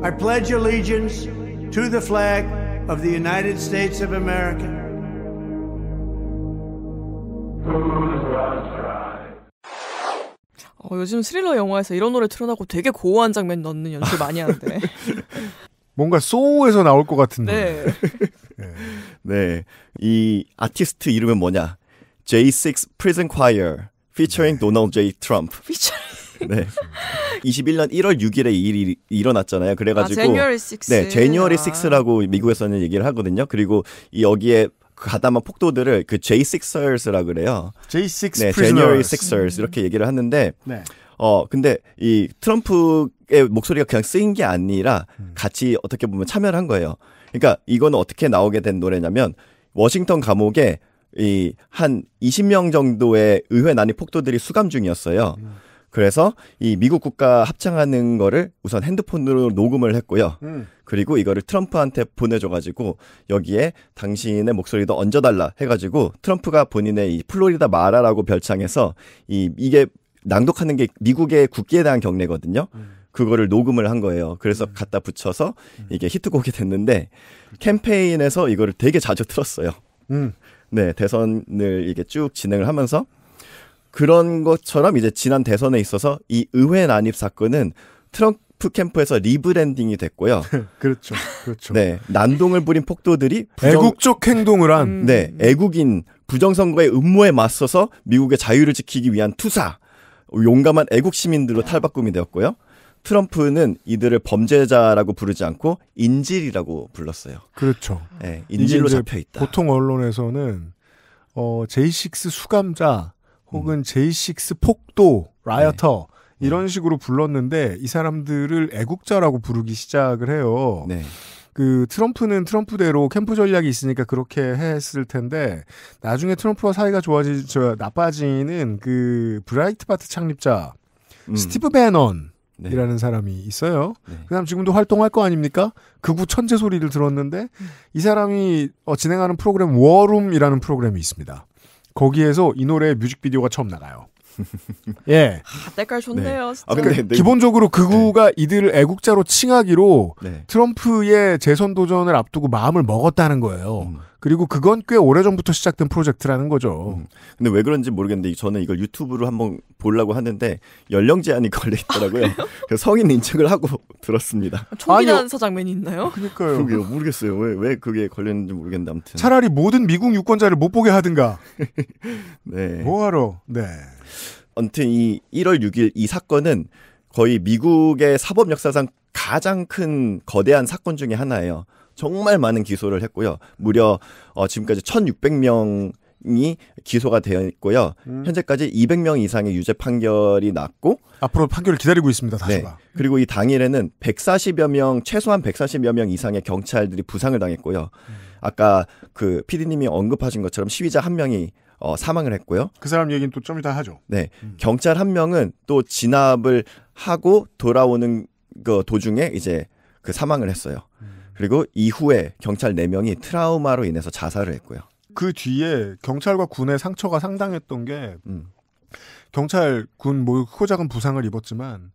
I pledge allegiance to the flag of the United States of America. 요즘 스릴러 영화에서 이런 노래 틀어놓고 되게 고어한 장면 넣는 연출 많이 하는데. 뭔가 소우에서 나올 것 같은데. 네. 네. 이 아티스트 이름은 뭐냐? J6 Prison Choir featuring Donald J. Trump. 네. 21년 1월 6일에 이 일이 일어났잖아요. 그래가지고 January 6. 네, January 6라고 미국에서는 얘기를 하거든요. 그리고 이 여기에 가담한 폭도들을 그 J6ers라 그래요. J6 네, prisoners. January 6ers 이렇게 얘기를 하는데 네. 근데 이 트럼프의 목소리가 그냥 쓰인 게 아니라 같이 어떻게 보면 참여를 한 거예요. 그러니까 이거는 어떻게 나오게 된 노래냐면 워싱턴 감옥에 이 한 20명 정도의 의회 난입 폭도들이 수감 중이었어요. 그래서 이 미국 국가 합창하는 거를 우선 핸드폰으로 녹음을 했고요. 그리고 이거를 트럼프한테 보내줘가지고 여기에 당신의 목소리도 얹어달라 해가지고 트럼프가 본인의 이 플로리다 마라라고 별창해서 이게 낭독하는 게 미국의 국기에 대한 경례거든요. 그거를 녹음을 한 거예요. 그래서 갖다 붙여서 이게 히트곡이 됐는데 캠페인에서 이거를 되게 자주 틀었어요. 네, 대선을 이게 쭉 진행을 하면서 그런 것처럼 이제 지난 대선에 있어서 이 의회 난입 사건은 트럼프 캠프에서 리브랜딩이 됐고요. 그렇죠. 그렇죠. 네, 난동을 부린 폭도들이 애국적 행동을 한 네, 애국인 부정선거의 음모에 맞서서 미국의 자유를 지키기 위한 투사, 용감한 애국 시민들로 탈바꿈이 되었고요. 트럼프는 이들을 범죄자라고 부르지 않고 인질이라고 불렀어요. 그렇죠. 네, 인질로 잡혀 있다. 보통 언론에서는 J6 수감자 혹은 J6 폭도 라이어터 이런 식으로 불렀는데 이 사람들을 애국자라고 부르기 시작을 해요. 네. 그 트럼프는 트럼프대로 캠프 전략이 있으니까 그렇게 했을 텐데 나중에 트럼프와 사이가 나빠지는 그 브라이트바트 창립자 스티브 배넌이라는 사람이 있어요. 그 사람 지금도 활동할 거 아닙니까? 극우 천재 소리를 들었는데 이 사람이 진행하는 프로그램 워룸이라는 프로그램이 있습니다. 거기에서 이 노래의 뮤직비디오가 처음 나가요. 예. 때깔 좋네요. 네. 그러니까 기본적으로 극우가 이들을 애국자로 칭하기로 트럼프의 재선 도전을 앞두고 마음을 먹었다는 거예요. 그리고 그건 꽤 오래전부터 시작된 프로젝트라는 거죠. 근데 왜 그런지 모르겠는데 저는 이걸 유튜브로 한번 보려고 하는데 연령 제한이 걸려 있더라고요. 그래서 성인 인증을 하고 들었습니다. 총기난사 장면이 있나요? 그러니까요. 그게요. 모르겠어요. 왜 그게 걸렸는지 모르겠는데 아무튼. 차라리 모든 미국 유권자를 못 보게 하든가. 네. 뭐하러. 네. 아무튼 이 1월 6일 이 사건은 거의 미국의 사법 역사상 가장 큰 거대한 사건 중에 하나예요. 정말 많은 기소를 했고요. 무려 지금까지 1,600명이 기소가 되어 있고요. 현재까지 200명 이상의 유죄 판결이 났고 앞으로 판결을 기다리고 있습니다. 다수가. 네. 그리고 이 당일에는 140여 명, 최소한 140여 명 이상의 경찰들이 부상을 당했고요. 아까 그 PD님이 언급하신 것처럼 시위자 한 명이 사망을 했고요. 그 사람 얘기는 또 좀 이따 하죠. 네. 경찰 한 명은 또 진압을 하고 돌아오는 그 도중에 이제 그 사망을 했어요. 그리고 이후에 경찰 4명이 트라우마로 인해서 자살을 했고요. 그 뒤에 경찰과 군의 상처가 상당했던 게 경찰, 군 뭐 크고 작은 부상을 입었지만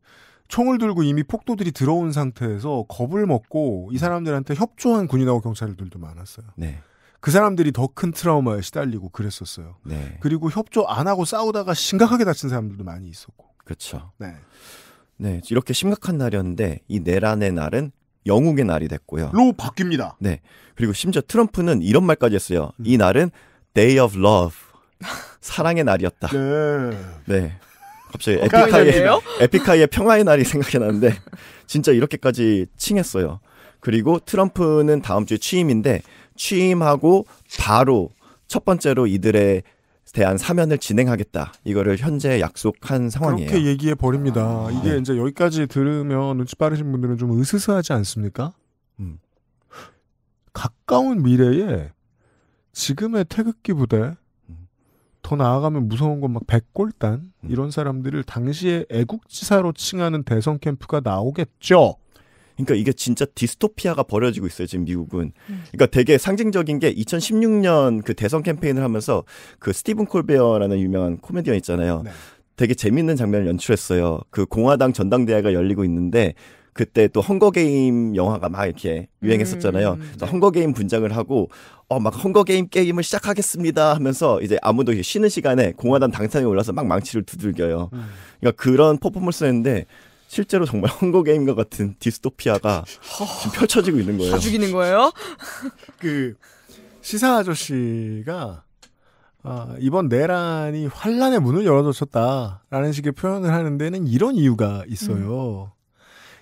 총을 들고 이미 폭도들이 들어온 상태에서 겁을 먹고 이 사람들한테 협조한 군인하고 경찰들도 많았어요. 네. 그 사람들이 더 큰 트라우마에 시달리고 그랬었어요. 네. 그리고 협조 안 하고 싸우다가 심각하게 다친 사람들도 많이 있었고. 그렇죠. 네. 네, 이렇게 심각한 날이었는데 이 내란의 날은 영웅의 날이 됐고요. 로 바뀝니다. 네. 그리고 심지어 트럼프는 이런 말까지 했어요. 이 날은 Day of Love. 사랑의 날이었다. 네. 네. 갑자기 에픽하이의 평화의 날이 생각이 나는데 진짜 이렇게까지 칭했어요. 그리고 트럼프는 다음 주에 취임인데 취임하고 바로 첫 번째로 이들에 대한 사면을 진행하겠다. 이거를 현재 약속한 상황이에요. 그렇게 얘기해 버립니다. 이게 이제 여기까지 들으면 눈치 빠르신 분들은 좀 으스스하지 않습니까? 가까운 미래에 지금의 태극기 부대, 더 나아가면 무서운 건 막 백골단 이런 사람들을 당시에 애국지사로 칭하는 대선 캠프가 나오겠죠. 그러니까 이게 진짜 디스토피아가 벌어지고 있어요, 지금 미국은. 그러니까 되게 상징적인 게 2016년 그 대선 캠페인을 하면서 그 스티븐 콜베어라는 유명한 코미디언 있잖아요. 네. 되게 재밌는 장면을 연출했어요. 그 공화당 전당대회가 열리고 있는데 그때 또 헝거게임 영화가 막 이렇게 유행했었잖아요. 그래서 헝거게임 분장을 하고 막 헝거게임 게임을 시작하겠습니다 하면서 이제 아무도 쉬는 시간에 공화당 당선에 올라서 막 망치를 두들겨요. 그러니까 그런 퍼포먼스를 했는데 실제로 정말 헝거게임과 같은 디스토피아가 지금 펼쳐지고 있는 거예요. 다 죽이는 거예요? 그 시사 아저씨가 이번 내란이 환란의 문을 열어젖혔다라는 식의 표현을 하는 데는 이런 이유가 있어요.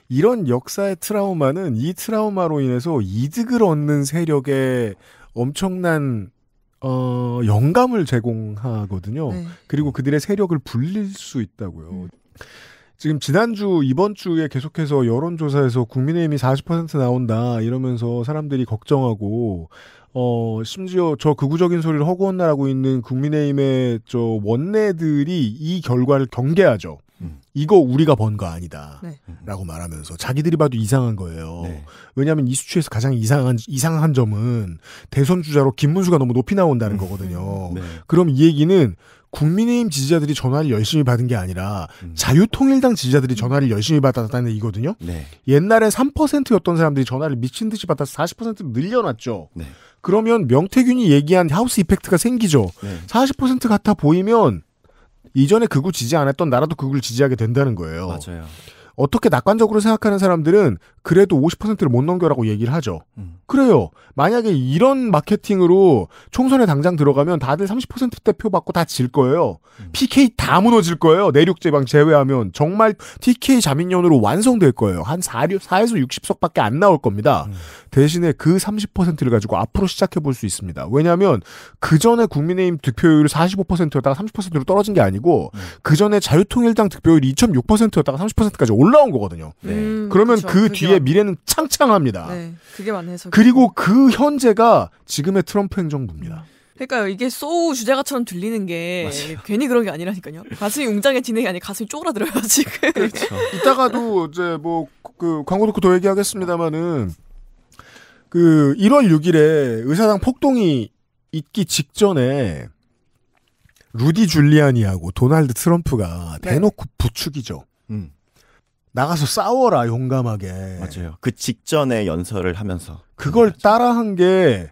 이런 역사의 트라우마는 이 트라우마로 인해서 이득을 얻는 세력에 엄청난 영감을 제공하거든요. 네. 그리고 그들의 세력을 불릴 수 있다고요. 지금 지난주 이번 주에 계속해서 여론조사에서 국민의힘이 40% 나온다 이러면서 사람들이 걱정하고 심지어 저 극우적인 소리를 허구헌날하고 있는 국민의힘의 저 원내들이 이 결과를 경계하죠. 이거 우리가 번 거 아니다. 네. 라고 말하면서 자기들이 봐도 이상한 거예요. 네. 왜냐하면 이 수치에서 가장 이상한 점은 대선 주자로 김문수가 너무 높이 나온다는 거거든요. 네. 그럼 이 얘기는 국민의힘 지지자들이 전화를 열심히 받은 게 아니라 자유통일당 지지자들이 전화를 열심히 받았다는 얘기거든요. 네. 옛날에 3%였던 사람들이 전화를 미친 듯이 받아서 40%로 늘려놨죠. 네. 그러면 명태균이 얘기한 하우스 이펙트가 생기죠. 네. 40% 같아 보이면 이전에 극우 지지 안 했던 나라도 극우를 지지하게 된다는 거예요. 맞아요. 어떻게 낙관적으로 생각하는 사람들은 그래도 50%를 못 넘겨라고 얘기를 하죠. 그래요. 만약에 이런 마케팅으로 총선에 당장 들어가면 다들 30%대 표 받고 다 질 거예요. PK 다 무너질 거예요. 내륙 지방 제외하면 정말 TK 자민련으로 완성될 거예요. 한 4에서 60석밖에 안 나올 겁니다. 대신에 그 30%를 가지고 앞으로 시작해 볼 수 있습니다. 왜냐하면 그 전에 국민의힘 득표율이 45%였다가 30%로 떨어진 게 아니고 그 전에 자유통일당 득표율이 2.6%였다가 30%까지 올라온 거거든요. 그러면 그쵸, 그 뒤에 미래는 창창합니다. 네, 그게 맞는 해석. 그리고 그 현재가 지금의 트럼프 행정부입니다. 그러니까요. 이게 소우 주제가처럼 들리는 게 맞아요. 괜히 그런 게 아니라니까요. 가슴이 웅장해지는 게 아니라 가슴이 쪼그라들어요 지금. 그렇죠. 이따가도 이제 뭐 그 광고 듣고 더 얘기하겠습니다만은 그 1월 6일에 의사당 폭동이 있기 직전에 루디 줄리아니하고 도널드 트럼프가 대놓고 부추기죠. 나가서 싸워라 용감하게. 맞아요. 그 직전에 연설을 하면서 그걸 따라한 게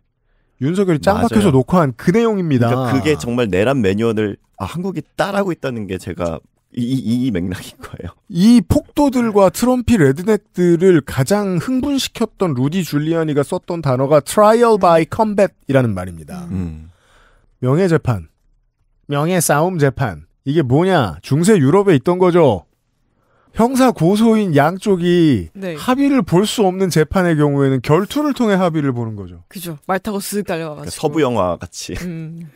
윤석열이 짱 박혀서 녹화한 그 내용입니다. 그러니까 그게 정말 내란 매뉴얼을 한국이 따라하고 있다는 게 제가 이 맥락인 거예요. 이 폭도들과 트럼피 레드넥들을 가장 흥분시켰던 루디 줄리아니가 썼던 단어가 trial by combat이라는 말입니다. 명예재판, 명예싸움 재판. 이게 뭐냐? 중세 유럽에 있던 거죠. 형사 고소인 양쪽이 합의를 볼 수 없는 재판의 경우에는 결투를 통해 합의를 보는 거죠. 그죠. 말 타고 쓱 달려와가지고. 그러니까 서부 영화 같이.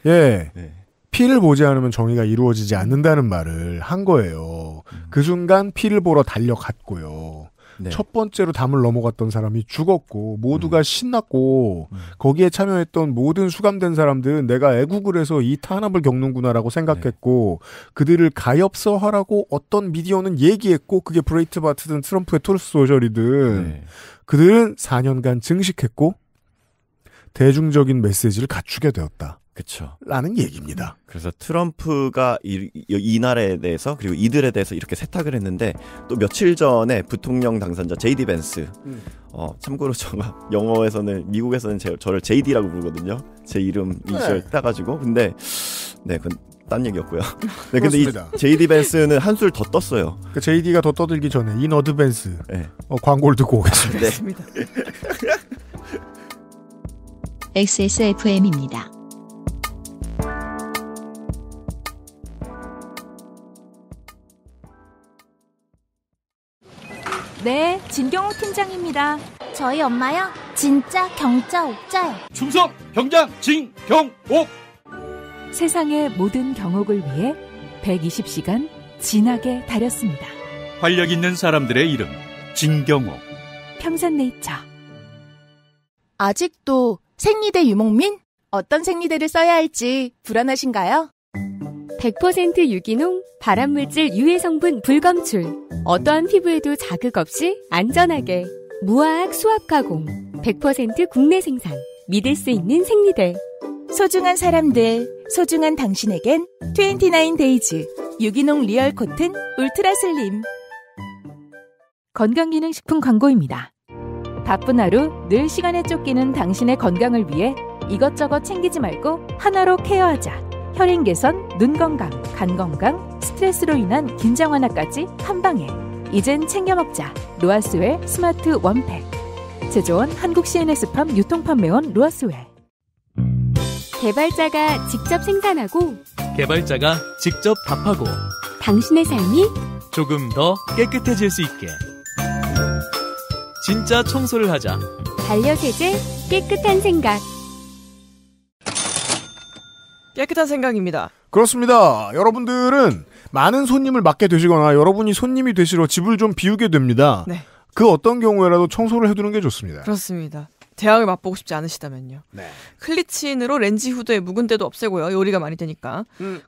예. 피를 보지 않으면 정의가 이루어지지 않는다는 말을 한 거예요. 그 순간 피를 보러 달려갔고요. 첫 번째로 담을 넘어갔던 사람이 죽었고 모두가 신났고 거기에 참여했던 모든 수감된 사람들은 내가 애국을 해서 이 탄압을 겪는구나라고 생각했고 그들을 가엾어하라고 어떤 미디어는 얘기했고 그게 브레이트바트든 트럼프의 톨스 소셜이든 그들은 4년간 증식했고 대중적인 메시지를 갖추게 되었다. 그렇죠. 라는 얘기입니다. 그래서 트럼프가 이 나라에 대해서 그리고 이들에 대해서 이렇게 세탁을 했는데 또 며칠 전에 부통령 당선자 JD 벤스 참고로 제가 영어에서는 미국에서는 저를 JD라고 부르거든요. 제 이름 이니셜 따가지고 근데 그건 딴 얘기였고요. 네, 근데 이 JD 벤스는 한술 더 떴어요. 그 JD가 더 떠들기 전에 인 어드밴스 광고를 듣고 오겠습니다. XSFM입니다. 네, 진경호 팀장입니다. 저희 엄마요? 진짜 경자 옥자요. 충성 경장 진경옥. 세상의 모든 경옥을 위해 120시간 진하게 다렸습니다. 활력 있는 사람들의 이름 진경옥. 평산네이처. 아직도 생리대 유목민? 어떤 생리대를 써야 할지 불안하신가요? 100% 유기농, 발암물질 유해 성분 불검출. 어떠한 피부에도 자극 없이 안전하게. 무화학 수압 가공. 100% 국내 생산. 믿을 수 있는 생리대. 소중한 사람들, 소중한 당신에겐 29데이즈 유기농 리얼 코튼 울트라 슬림. 건강기능식품 광고입니다. 바쁜 하루 늘 시간에 쫓기는 당신의 건강을 위해 이것저것 챙기지 말고 하나로 케어하자. 혈행 개선, 눈 건강, 간 건강, 스트레스로 인한 긴장 완화까지 한 방에. 이젠 챙겨 먹자. 로아스웰 스마트 원팩. 제조원 한국 CNS팜 유통판매원 로아스웰. 개발자가 직접 생산하고 개발자가 직접 답하고 당신의 삶이 조금 더 깨끗해질 수 있게 진짜 청소를 하자. 반려세제 깨끗한 생각. 깨끗한 생각입니다. 그렇습니다. 여러분들은 많은 손님을 맡게 되시거나 여러분이 손님이 되시러 집을 좀 비우게 됩니다. 네. 그 어떤 경우에라도 청소를 해두는 게 좋습니다. 그렇습니다. 대학을 맛보고 싶지 않으시다면요. 네. 클리친으로 렌지 후드에 묵은 때도 없애고요. 요리가 많이 되니까.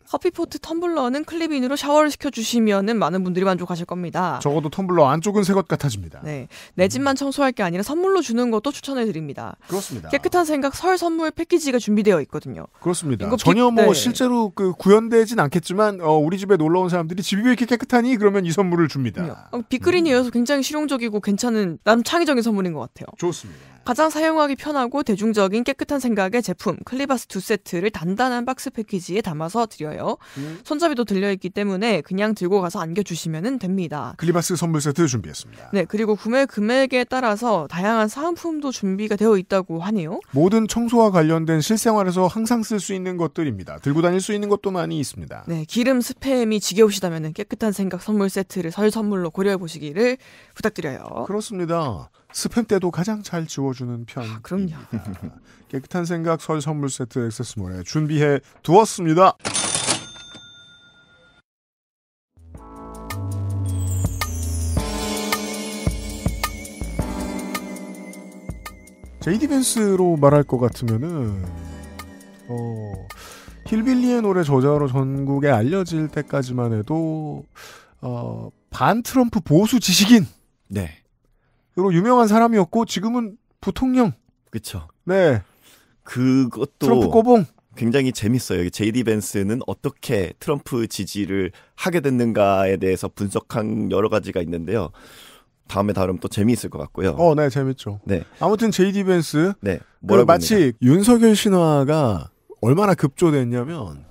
커피포트 텀블러는 클립인으로 샤워를 시켜주시면은 많은 분들이 만족하실 겁니다. 적어도 텀블러 안쪽은 새 것 같아집니다. 네, 내 집만 청소할 게 아니라 선물로 주는 것도 추천해드립니다. 그렇습니다. 깨끗한 생각 설 선물 패키지가 준비되어 있거든요. 그렇습니다. 전혀 뭐 실제로 구현되진 않겠지만 우리 집에 놀러 온 사람들이 집이 왜 이렇게 깨끗하니? 그러면 이 선물을 줍니다. 빅그린이어서 굉장히 실용적이고 괜찮은 나름 창의적인 선물인 것 같아요. 좋습니다. 가장 사용하기 편하고 대중적인 깨끗한 생각의 제품 클리바스 2세트를 단단한 박스 패키지에 담아서 드려요. 손잡이도 들려있기 때문에 그냥 들고 가서 안겨주시면 됩니다. 클리바스 선물 세트 준비했습니다. 네, 그리고 구매 금액에 따라서 다양한 사은품도 준비가 되어 있다고 하네요. 모든 청소와 관련된 실생활에서 항상 쓸 수 있는 것들입니다. 들고 다닐 수 있는 것도 많이 있습니다. 네, 기름 스팸이 지겨우시다면 깨끗한 생각 선물 세트를 설 선물로 고려해 보시기를 부탁드려요. 그렇습니다. 스팸 때도 가장 잘 지워주는 편. 그럼요. 깨끗한 생각 설 선물 세트 액세스몰에 준비해 두었습니다. 제이디 벤스로 말할 것 같으면은 힐빌리의 노래 저자로 전국에 알려질 때까지만 해도 반 트럼프 보수 지식인. 네. 그리고 유명한 사람이었고 지금은 부통령. 그렇죠. 네. 그것도 트럼프 꼬봉. 굉장히 재밌어요. 제이디 벤스는 어떻게 트럼프 지지를 하게 됐는가에 대해서 분석한 여러 가지가 있는데요. 다음에 다루면 또 재미있을 것 같고요. 네, 재밌죠. 네. 아무튼 제이디 벤스. 네. 마치 윤석열 신화가 얼마나 급조됐냐면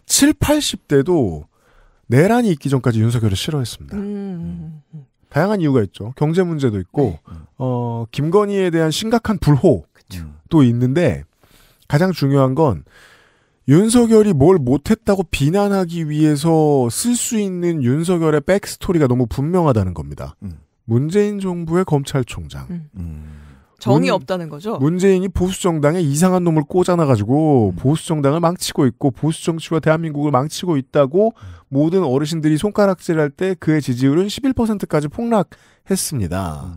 7, 80대도 내란이 있기 전까지 윤석열을 싫어했습니다. 다양한 이유가 있죠. 경제 문제도 있고, 김건희에 대한 심각한 불호도 있는데, 가장 중요한 건, 윤석열이 뭘 못했다고 비난하기 위해서 쓸 수 있는 윤석열의 백스토리가 너무 분명하다는 겁니다. 문재인 정부의 검찰총장. 정이 없다는 거죠? 문재인이 보수정당에 이상한 놈을 꽂아놔가지고 보수정당을 망치고 있고 보수정치와 대한민국을 망치고 있다고 모든 어르신들이 손가락질할 때 그의 지지율은 11%까지 폭락했습니다.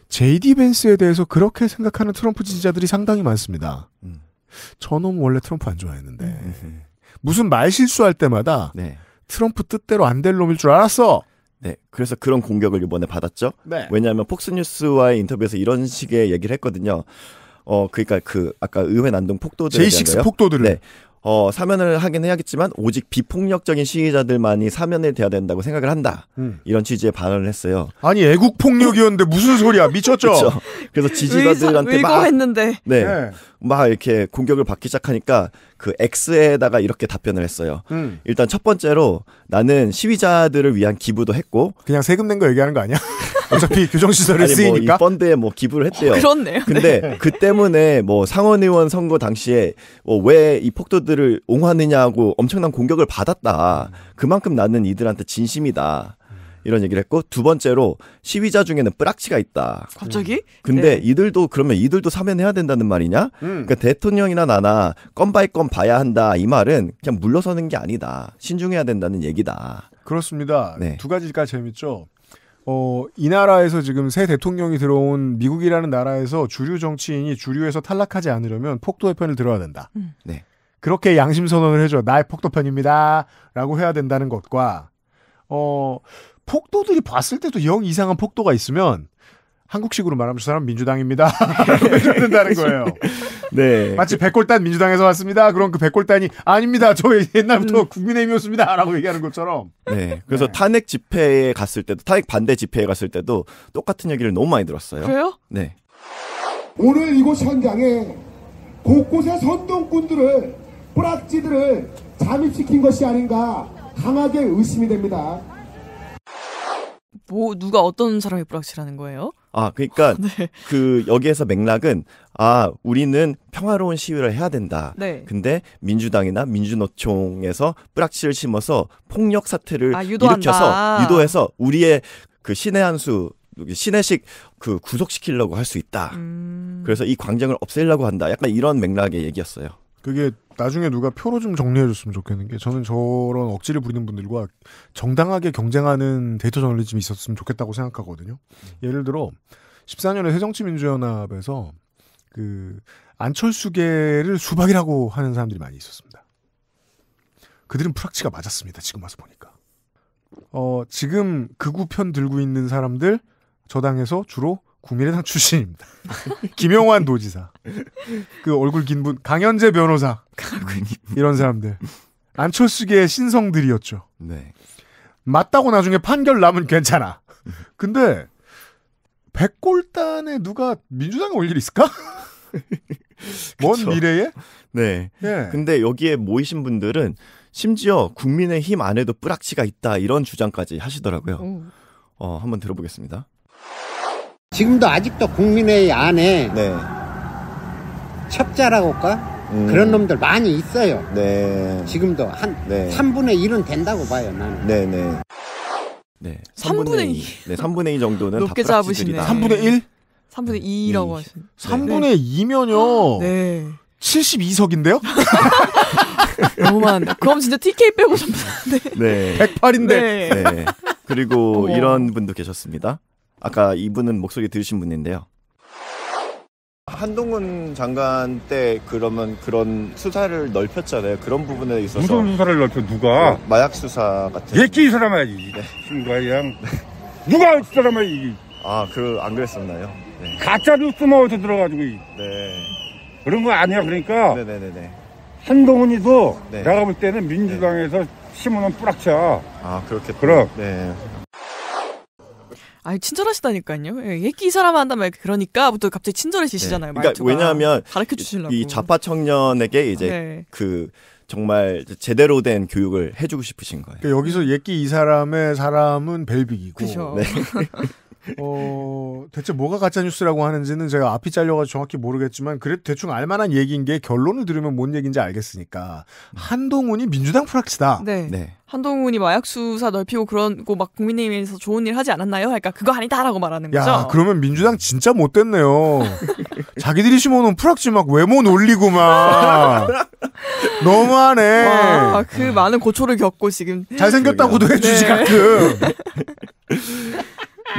제이디 벤스에 대해서 그렇게 생각하는 트럼프 지지자들이 상당히 많습니다. 저놈 원래 트럼프 안 좋아했는데 무슨 말 실수할 때마다 트럼프 뜻대로 안 될 놈일 줄 알았어. 네, 그래서 그런 공격을 이번에 받았죠. 네. 왜냐하면 폭스뉴스와의 인터뷰에서 이런 식의 얘기를 했거든요. 그러니까 아까 의회 난동 폭도들에 대한 J6 폭도들을. 네. 사면을 하긴 해야겠지만 오직 비폭력적인 시위자들만이 사면을 돼야 된다고 생각을 한다. 이런 취지의 발언을 했어요. 아니 애국 폭력이었는데 무슨 소리야? 미쳤죠. 그렇죠. 그래서 지지자들한테 의거했는데 막 이렇게 공격을 받기 시작하니까 그 X에다가 이렇게 답변을 했어요. 일단 첫 번째로 나는 시위자들을 위한 기부도 했고 그냥 세금 낸 거 얘기하는 거 아니야? 어차피 교정시설에 쓰이니까. 이 펀드에 기부를 했대요. 그렇네요. 근데 그 때문에 상원의원 선거 당시에 왜 이 폭도들을 옹호하느냐고 엄청난 공격을 받았다. 그만큼 나는 이들한테 진심이다. 이런 얘기를 했고 두 번째로 시위자 중에는 뿌락치가 있다. 갑자기? 근데 이들도 사면해야 된다는 말이냐? 그러니까 대통령이나 나나 건 바이 건 봐야 한다. 이 말은 그냥 물러서는 게 아니다. 신중해야 된다는 얘기다. 그렇습니다. 두 가지가 재밌죠. 이 나라에서 지금 새 대통령이 들어온 미국이라는 나라에서 주류 정치인이 주류에서 탈락하지 않으려면 폭도의 편을 들어야 된다. 네. 그렇게 양심 선언을 해줘. 나의 폭도 편입니다. 라고 해야 된다는 것과 폭도들이 봤을 때도 영 이상한 폭도가 있으면 한국식으로 말하면 저 사람 민주당입니다. 라고 해줘야 된다는 거예요. 네. 마치 백골단 민주당에서 왔습니다. 그럼 그 백골단이 아닙니다. 저 옛날부터 국민의힘이었습니다. 라고 얘기하는 것처럼. 네. 그래서 탄핵 집회에 갔을 때도 탄핵 반대 집회에 갔을 때도 똑같은 얘기를 너무 많이 들었어요. 그래요? 네. 오늘 이곳 현장에 곳곳에 선동꾼들을 뿌락지들을 잠입시킨 것이 아닌가 강하게 의심이 됩니다. 누가 어떤 사람이 뿌락치라는 거예요? 그러니까 여기에서 맥락은 우리는 평화로운 시위를 해야 된다. 네. 근데 민주당이나 민주노총에서 뿌락치를 심어서 폭력 사태를 유도해서 우리의 그 신의 한수 신의식 구속시키려고 할 수 있다. 그래서 이 광장을 없애려고 한다. 약간 이런 맥락의 얘기였어요. 그게 나중에 누가 표로 좀 정리해줬으면 좋겠는 게 저는 저런 억지를 부리는 분들과 정당하게 경쟁하는 데이터 저널리즘이 있었으면 좋겠다고 생각하거든요. 예를 들어 14년에 새정치민주연합에서 안철수계를 수박이라고 하는 사람들이 많이 있었습니다. 그들은 프락치가 맞았습니다. 지금 와서 보니까. 지금 극우 편 들고 있는 사람들 저 당에서 주로 국민의당 출신입니다. 김용환 도지사, 얼굴 긴 분, 강현재 변호사, 이런 사람들. 안철수계의 신성들이었죠. 네. 맞다고 나중에 판결 나면 괜찮아. 근데 백골단에 누가 민주당에 올 일 있을까? 먼 미래에? 네. 예. 근데 여기에 모이신 분들은 심지어 국민의힘 안에도 뿌락치가 있다 이런 주장까지 하시더라고요. 한번 들어보겠습니다. 지금도 아직도 국민의 안에 첩자라고 할까? 그런 놈들 많이 있어요. 네. 지금도 한 3분의 1은 된다고 봐요, 나는. 네네. 네. 3분의 2. 네, 3분의 2 정도는 높게 다 뿌락치들이다. 3분의 1? 3분의 2라고 하시는. 3분의 2면요. 네. 72석인데요? 너무 많은데. 그럼 진짜 TK 빼고 전부 네. 108인데. 네. 그리고 이런 분도 계셨습니다. 아까 이분은 목소리 들으신 분인데요. 한동훈 장관 때 그러면 그런 수사를 넓혔잖아요. 그런 부분에 있어서. 무슨 수사를 넓혀? 누가? 마약 수사 같은. 얘끼 이 사람아, 이 친구야. 누가 이 사람아, 이. 안 그랬었나요? 네. 가짜 뉴스 어디서 들어가지고. 네. 그런 거 아니야. 그러니까. 네네네. 한동훈이도 내가 볼 때는 민주당에서 심으면 뿌락쳐. 그렇게. 그럼. 네. 친절하시다니까요. 얘기 이 사람 한다면 그러니까부터 갑자기 친절해지시잖아요. 네. 그러니까 왜냐하면 가르쳐 주시려고. 이 좌파 청년에게 이제 그 정말 제대로 된 교육을 해주고 싶으신 거예요. 그러니까 여기서 예끼 이 사람의 사람은 벨빅이고. 그죠. 네. 대체 뭐가 가짜뉴스라고 하는지는 제가 앞이 잘려가지고 정확히 모르겠지만 그래도 대충 알만한 얘기인 게 결론을 들으면 뭔 얘기인지 알겠으니까 한동훈이 민주당 프락치다. 네. 한동훈이 마약 수사 넓히고 그런 거 막 국민의힘에서 좋은 일 하지 않았나요? 그러니까 그거 아니다라고 말하는 거죠. 야, 그러면 민주당 진짜 못됐네요. 자기들이 심어놓은 프락치 막 외모 놀리고 막 너무하네. 와, 그 많은 고초를 겪고 지금 잘생겼다고도 해주지 가끔.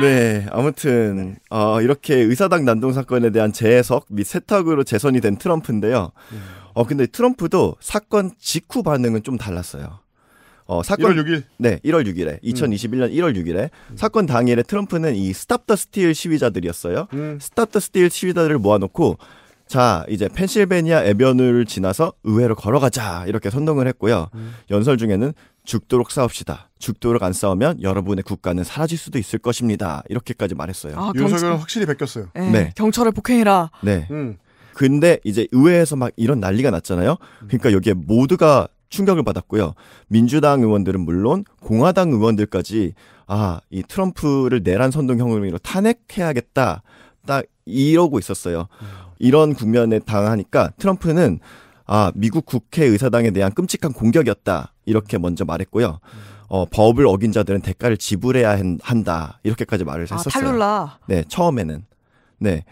네, 아무튼 이렇게 의사당 난동 사건에 대한 재해석 및 세탁으로 재선이 된 트럼프인데요. 근데 트럼프도 사건 직후 반응은 좀 달랐어요. 사건 1월 6일? 네, 1월 6일에 2021년 1월 6일에 사건 당일에 트럼프는 이 스탑 더 스틸 시위자들이었어요. 스탑 더 스틸 시위자들을 모아놓고 자, 이제 펜실베니아 애변을 지나서 의회로 걸어가자 이렇게 선동을 했고요. 연설 중에는 죽도록 싸웁시다. 죽도록 안 싸우면 여러분의 국가는 사라질 수도 있을 것입니다. 이렇게까지 말했어요. 윤석열은 확실히 베꼈어요. 네. 경찰을 폭행해라. 네. 근데 이제 의회에서 막 이런 난리가 났잖아요. 그러니까 여기에 모두가 충격을 받았고요. 민주당 의원들은 물론 공화당 의원들까지 이 트럼프를 내란 선동 혐의로 탄핵해야겠다. 딱 이러고 있었어요. 이런 국면에 당하니까 트럼프는 미국 국회의사당에 대한 끔찍한 공격이었다. 이렇게 먼저 말했고요. 법을 어긴 자들은 대가를 지불해야 한다. 이렇게까지 말을 했었어요. 탈룰라. 네, 처음에는. 네.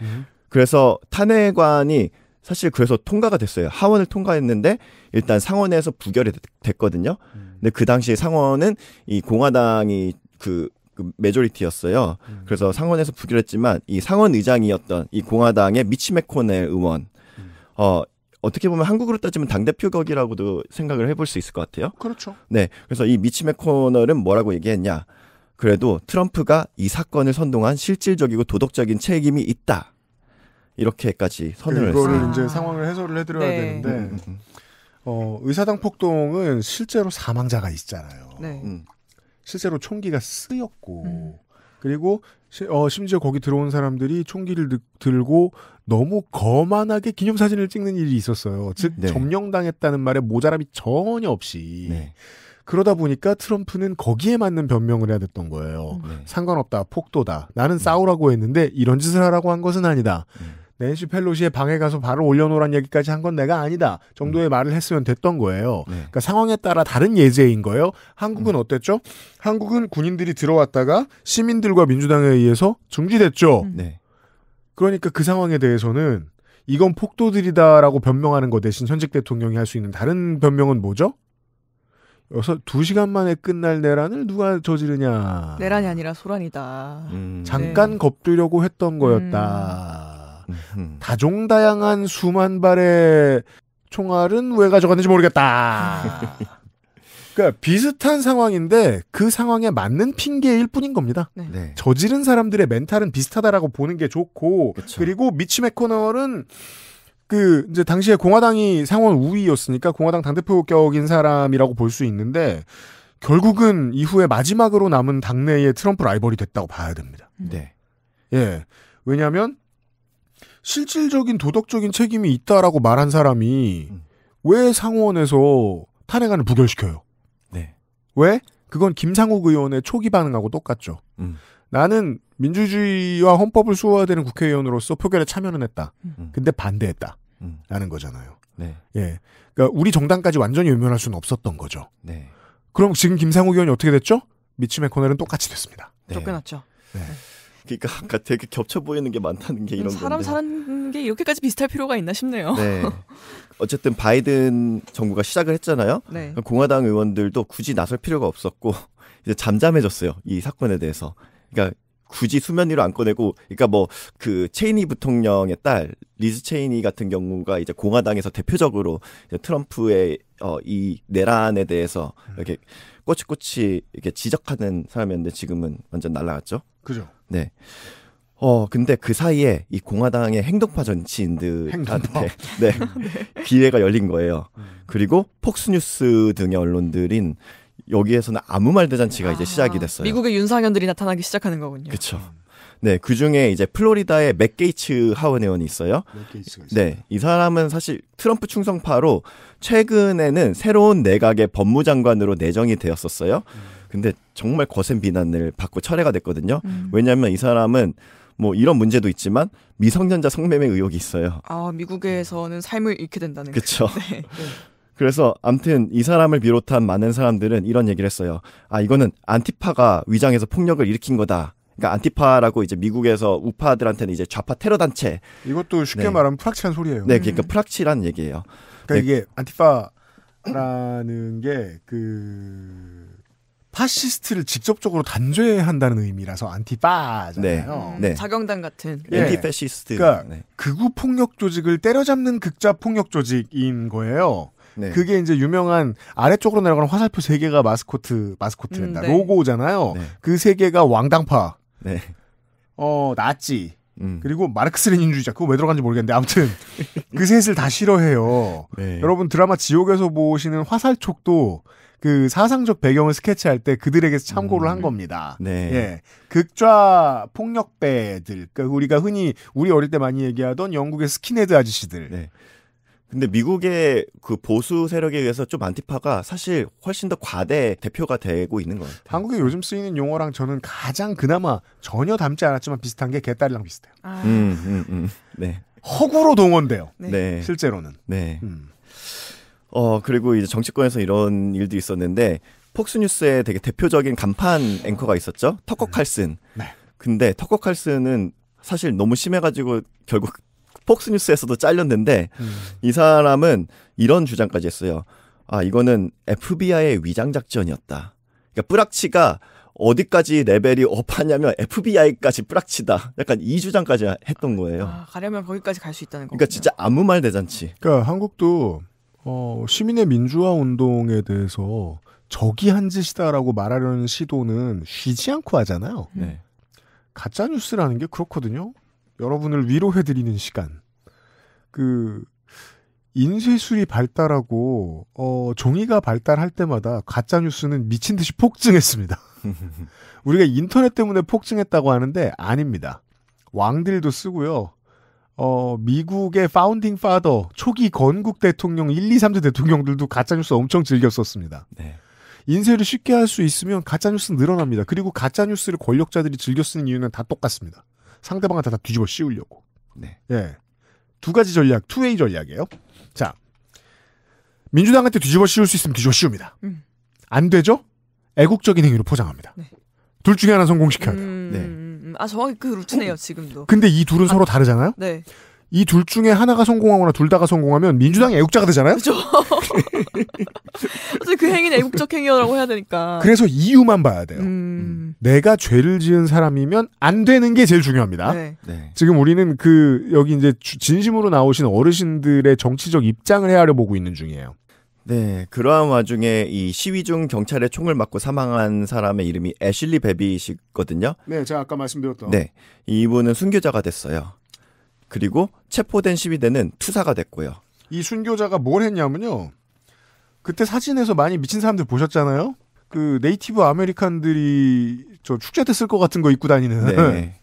그래서 탄핵안이 사실 그래서 통과가 됐어요. 하원을 통과했는데 일단 상원에서 부결이 됐거든요. 근데 그 당시에 상원은 이 공화당이 그 메조리티였어요. 그래서 상원에서 부결했지만 이 상원 의장이었던 이 공화당의 미치 맥코넬 의원 어떻게 보면 한국으로 따지면 당대표격이라고도 생각을 해볼 수 있을 것 같아요. 그렇죠. 네, 그래서 이 미치 맥코넬은 뭐라고 얘기했냐. 그래도 트럼프가 이 사건을 선동한 실질적이고 도덕적인 책임이 있다. 이렇게까지 선언을 했어요. 이거를 이제 상황을 해설을 해드려야 되는데 의사당 폭동은 실제로 사망자가 있잖아요. 실제로 총기가 쓰였고 그리고 심지어 거기 들어온 사람들이 총기를 들고 너무 거만하게 기념사진을 찍는 일이 있었어요. 즉 점령당했다는 말에 모자람이 전혀 없이 그러다 보니까 트럼프는 거기에 맞는 변명을 해야 됐던 거예요. 상관없다. 폭도다. 나는 싸우라고 했는데 이런 짓을 하라고 한 것은 아니다. 낸시 펠로시의 방에 가서 바로 올려놓으란 얘기까지 한 건 내가 아니다 정도의 말을 했으면 됐던 거예요. 그러니까 상황에 따라 다른 예제인 거예요. 한국은 어땠죠? 한국은 군인들이 들어왔다가 시민들과 민주당에 의해서 중지됐죠. 그러니까 그 상황에 대해서는 이건 폭도들이다라고 변명하는 것 대신 현직 대통령이 할 수 있는 다른 변명은 뭐죠? 여기서 2시간 만에 끝날 내란을 누가 저지르냐. 내란이 아니라 소란이다. 잠깐 겁두려고 했던 거였다. 다종다양한 수만 발의 총알은 왜 가져갔는지 모르겠다. 그러니까 비슷한 상황인데 그 상황에 맞는 핑계일 뿐인 겁니다. 저지른 사람들의 멘탈은 비슷하다라고 보는 게 좋고 그리고 미치 맥코널은 이제 당시에 공화당이 상원 우위였으니까 공화당 당대표격인 사람이라고 볼 수 있는데 결국은 이후에 마지막으로 남은 당내의 트럼프 라이벌이 됐다고 봐야 됩니다. 네. 예. 왜냐하면 실질적인 도덕적인 책임이 있다라고 말한 사람이 왜 상원에서 탄핵안을 부결시켜요? 네. 왜? 그건 김상욱 의원의 초기 반응하고 똑같죠. 나는 민주주의와 헌법을 수호해야 되는 국회의원으로서 표결에 참여는 했다. 근데 반대했다. 라는 거잖아요. 네. 예. 그러니까 우리 정당까지 완전히 외면할 수는 없었던 거죠. 네. 그럼 지금 김상욱 의원이 어떻게 됐죠? 미치 맥코넬은 똑같이 됐습니다. 쫓겨났죠. 네. 그러니까 아까 되게 겹쳐 보이는 게 많다는 게 이런 사람 건데. 사는 게 이렇게까지 비슷할 필요가 있나 싶네요. 네. 어쨌든 바이든 정부가 시작을 했잖아요. 네. 공화당 의원들도 굳이 나설 필요가 없었고 이제 잠잠해졌어요. 이 사건에 대해서. 그러니까 굳이 수면 위로 안 꺼내고, 그러니까 뭐 그 체이니 부통령의 딸 리즈 체이니 같은 경우가 이제 공화당에서 대표적으로 이제 트럼프의 이 내란에 대해서 이렇게 꼬치꼬치 이렇게 지적하는 사람이었는데 지금은 완전 날아갔죠. 그죠. 네. 근데 그 사이에 이 공화당의 행동파 정치인들한테 네. 기회가 열린 거예요. 그리고 폭스뉴스 등의 언론들인 여기에서는 아무 말 대잔치가 이제 시작이 됐어요. 미국의 윤상현들이 나타나기 시작하는 거군요. 그렇죠. 네, 그 중에 이제 플로리다의 맥 게이츠 하원 의원이 있어요. 네, 이 사람은 사실 트럼프 충성파로 최근에는 새로운 내각의 법무장관으로 내정이 되었었어요. 근데 정말 거센 비난을 받고 철회가 됐거든요. 왜냐하면 이 사람은 뭐 이런 문제도 있지만 미성년자 성매매 의혹이 있어요. 아, 미국에서는 삶을 잃게 된다는. 그렇죠. 네. 그래서 아무튼 이 사람을 비롯한 많은 사람들은 이런 얘기를 했어요. 아, 이거는 안티파가 위장해서 폭력을 일으킨 거다. 그러니까 안티파라고 이제 미국에서 우파들한테는 이제 좌파 테러 단체. 이것도 쉽게 말하면 프락치란 소리예요. 네, 그러니까 프락치란 얘기예요. 그러니까 네. 이게 안티파라는 게 그 파시스트를 직접적으로 단죄한다는 의미라서 안티파잖아요. 네. 자경단 같은. 엔티패시스트. 그러니까 네. 극우 폭력 조직을 때려잡는 극자 폭력 조직인 거예요. 네. 그게 이제 유명한 아래쪽으로 내려가는 화살표 3개가 마스코트랜다. 네. 로고잖아요. 네. 그 3개가 왕당파. 네. 나치. 그리고 마르크스 레닌주의자. 그거 왜 들어간지 모르겠는데 아무튼 그 셋을 다 싫어해요. 네. 여러분 드라마 지옥에서 보시는 화살촉도 그 사상적 배경을 스케치할 때 그들에게서 참고를 한 겁니다. 네. 예. 극좌 폭력배들. 그러니까 우리가 흔히 우리 어릴 때 많이 얘기하던 영국의 스킨헤드 아저씨들. 네. 근데 미국의 그 보수 세력에 의해서 좀 안티파가 사실 훨씬 더 과대 대표가 되고 있는 것 같아요. 한국에 요즘 쓰이는 용어랑 저는 가장 그나마 전혀 닮지 않았지만 비슷한 게 개딸이랑 비슷해요. 네. 허구로 동원돼요. 네. 실제로는. 네. 그리고 이제 정치권에서 이런 일도 있었는데 폭스뉴스에 되게 대표적인 간판 앵커가 있었죠. 터커 칼슨. 네. 근데 터커 칼슨은 사실 너무 심해가지고 결국 폭스뉴스에서도 잘렸는데 이 사람은 이런 주장까지 했어요. 아, 이거는 FBI의 위장작전이었다. 그러니까 뿌락치가 어디까지 레벨이 업하냐면 FBI까지 뿌락치다. 약간 이 주장까지 했던 거예요. 아, 가려면 거기까지 갈 수 있다는 거군요. 그러니까 진짜 아무 말 대잔치. 그러니까 한국도 시민의 민주화 운동에 대해서 적이한 짓이다라고 말하려는 시도는 쉬지 않고 하잖아요. 네. 가짜 뉴스라는 게 그렇거든요. 여러분을 위로해드리는 시간. 인쇄술이 발달하고 종이가 발달할 때마다 가짜 뉴스는 미친 듯이 폭증했습니다. 우리가 인터넷 때문에 폭증했다고 하는데 아닙니다. 왕들도 쓰고요. 미국의 파운딩 파더 초기 건국 대통령 1, 2, 3대 대통령들도 가짜 뉴스 엄청 즐겨 썼습니다. 네. 인쇄를 쉽게 할 수 있으면 가짜 뉴스 늘어납니다. 그리고 가짜 뉴스를 권력자들이 즐겨 쓰는 이유는 다 똑같습니다. 상대방한테 다 뒤집어 씌우려고. 네. 예. 두 가지 전략, 투웨이 전략이에요. 자, 민주당한테 뒤집어 씌울 수 있으면 뒤집어 씌웁니다. 안 되죠? 애국적인 행위로 포장합니다. 네. 둘 중에 하나 성공시켜야 돼요. 네. 아, 정확히 그 루트네요, 지금도. 근데 이 둘은 서로 다르잖아요? 네. 이 둘 중에 하나가 성공하거나 둘 다가 성공하면 민주당이 애국자가 되잖아요? 그렇죠. 그 행위는 애국적 행위라고 해야 되니까. 그래서 이유만 봐야 돼요. 내가 죄를 지은 사람이면 안 되는 게 제일 중요합니다. 네. 네. 지금 우리는 여기 이제 진심으로 나오신 어르신들의 정치적 입장을 헤아려 보고 있는 중이에요. 네, 그러한 와중에 이 시위 중 경찰에 총을 맞고 사망한 사람의 이름이 애슐리 베빗이거든요. 네, 제가 아까 말씀드렸던. 네, 이분은 순교자가 됐어요. 그리고 체포된 시위대는 투사가 됐고요. 이 순교자가 뭘 했냐면요. 그때 사진에서 많이 미친 사람들 보셨잖아요. 그 네이티브 아메리칸들이 저 축제 때 쓸 것 같은 거 입고 다니는. 네.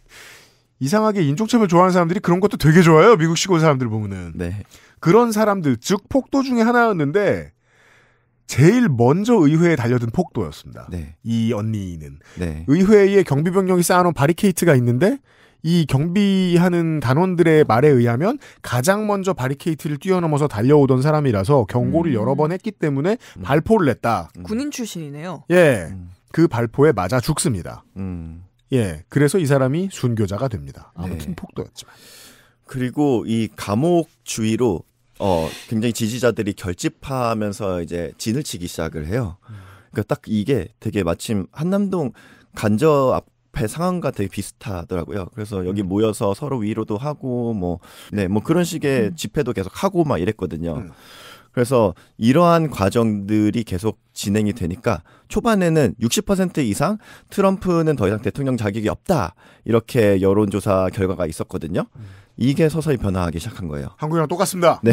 이상하게 인종차별 좋아하는 사람들이 그런 것도 되게 좋아해요. 미국 시골 사람들 보면은. 네. 그런 사람들, 즉 폭도 중에 하나였는데 제일 먼저 의회에 달려든 폭도였습니다. 네. 이 언니는. 네. 의회에 경비병력이 쌓아놓은 바리케이트가 있는데 이 경비하는 단원들의 말에 의하면 가장 먼저 바리케이트를 뛰어넘어서 달려오던 사람이라서 경고를 여러 번 했기 때문에 발포를 냈다. 군인 출신이네요. 예. 그 발포에 맞아 죽습니다. 예. 그래서 이 사람이 순교자가 됩니다. 아무튼 네. 폭도였지만. 그리고 이 감옥 주위로 굉장히 지지자들이 결집하면서 이제 진을 치기 시작을 해요. 그러니까 딱 이게 되게 마침 한남동 간저 앞에 상황과 되게 비슷하더라고요. 그래서 여기 모여서 서로 위로도 하고 뭐 그런 식의 집회도 계속 하고 막 이랬거든요. 그래서 이러한 과정들이 계속 진행이 되니까 초반에는 60% 이상 트럼프는 더 이상 대통령 자격이 없다. 이렇게 여론조사 결과가 있었거든요. 이게 서서히 변화하기 시작한 거예요. 한국이랑 똑같습니다. 네.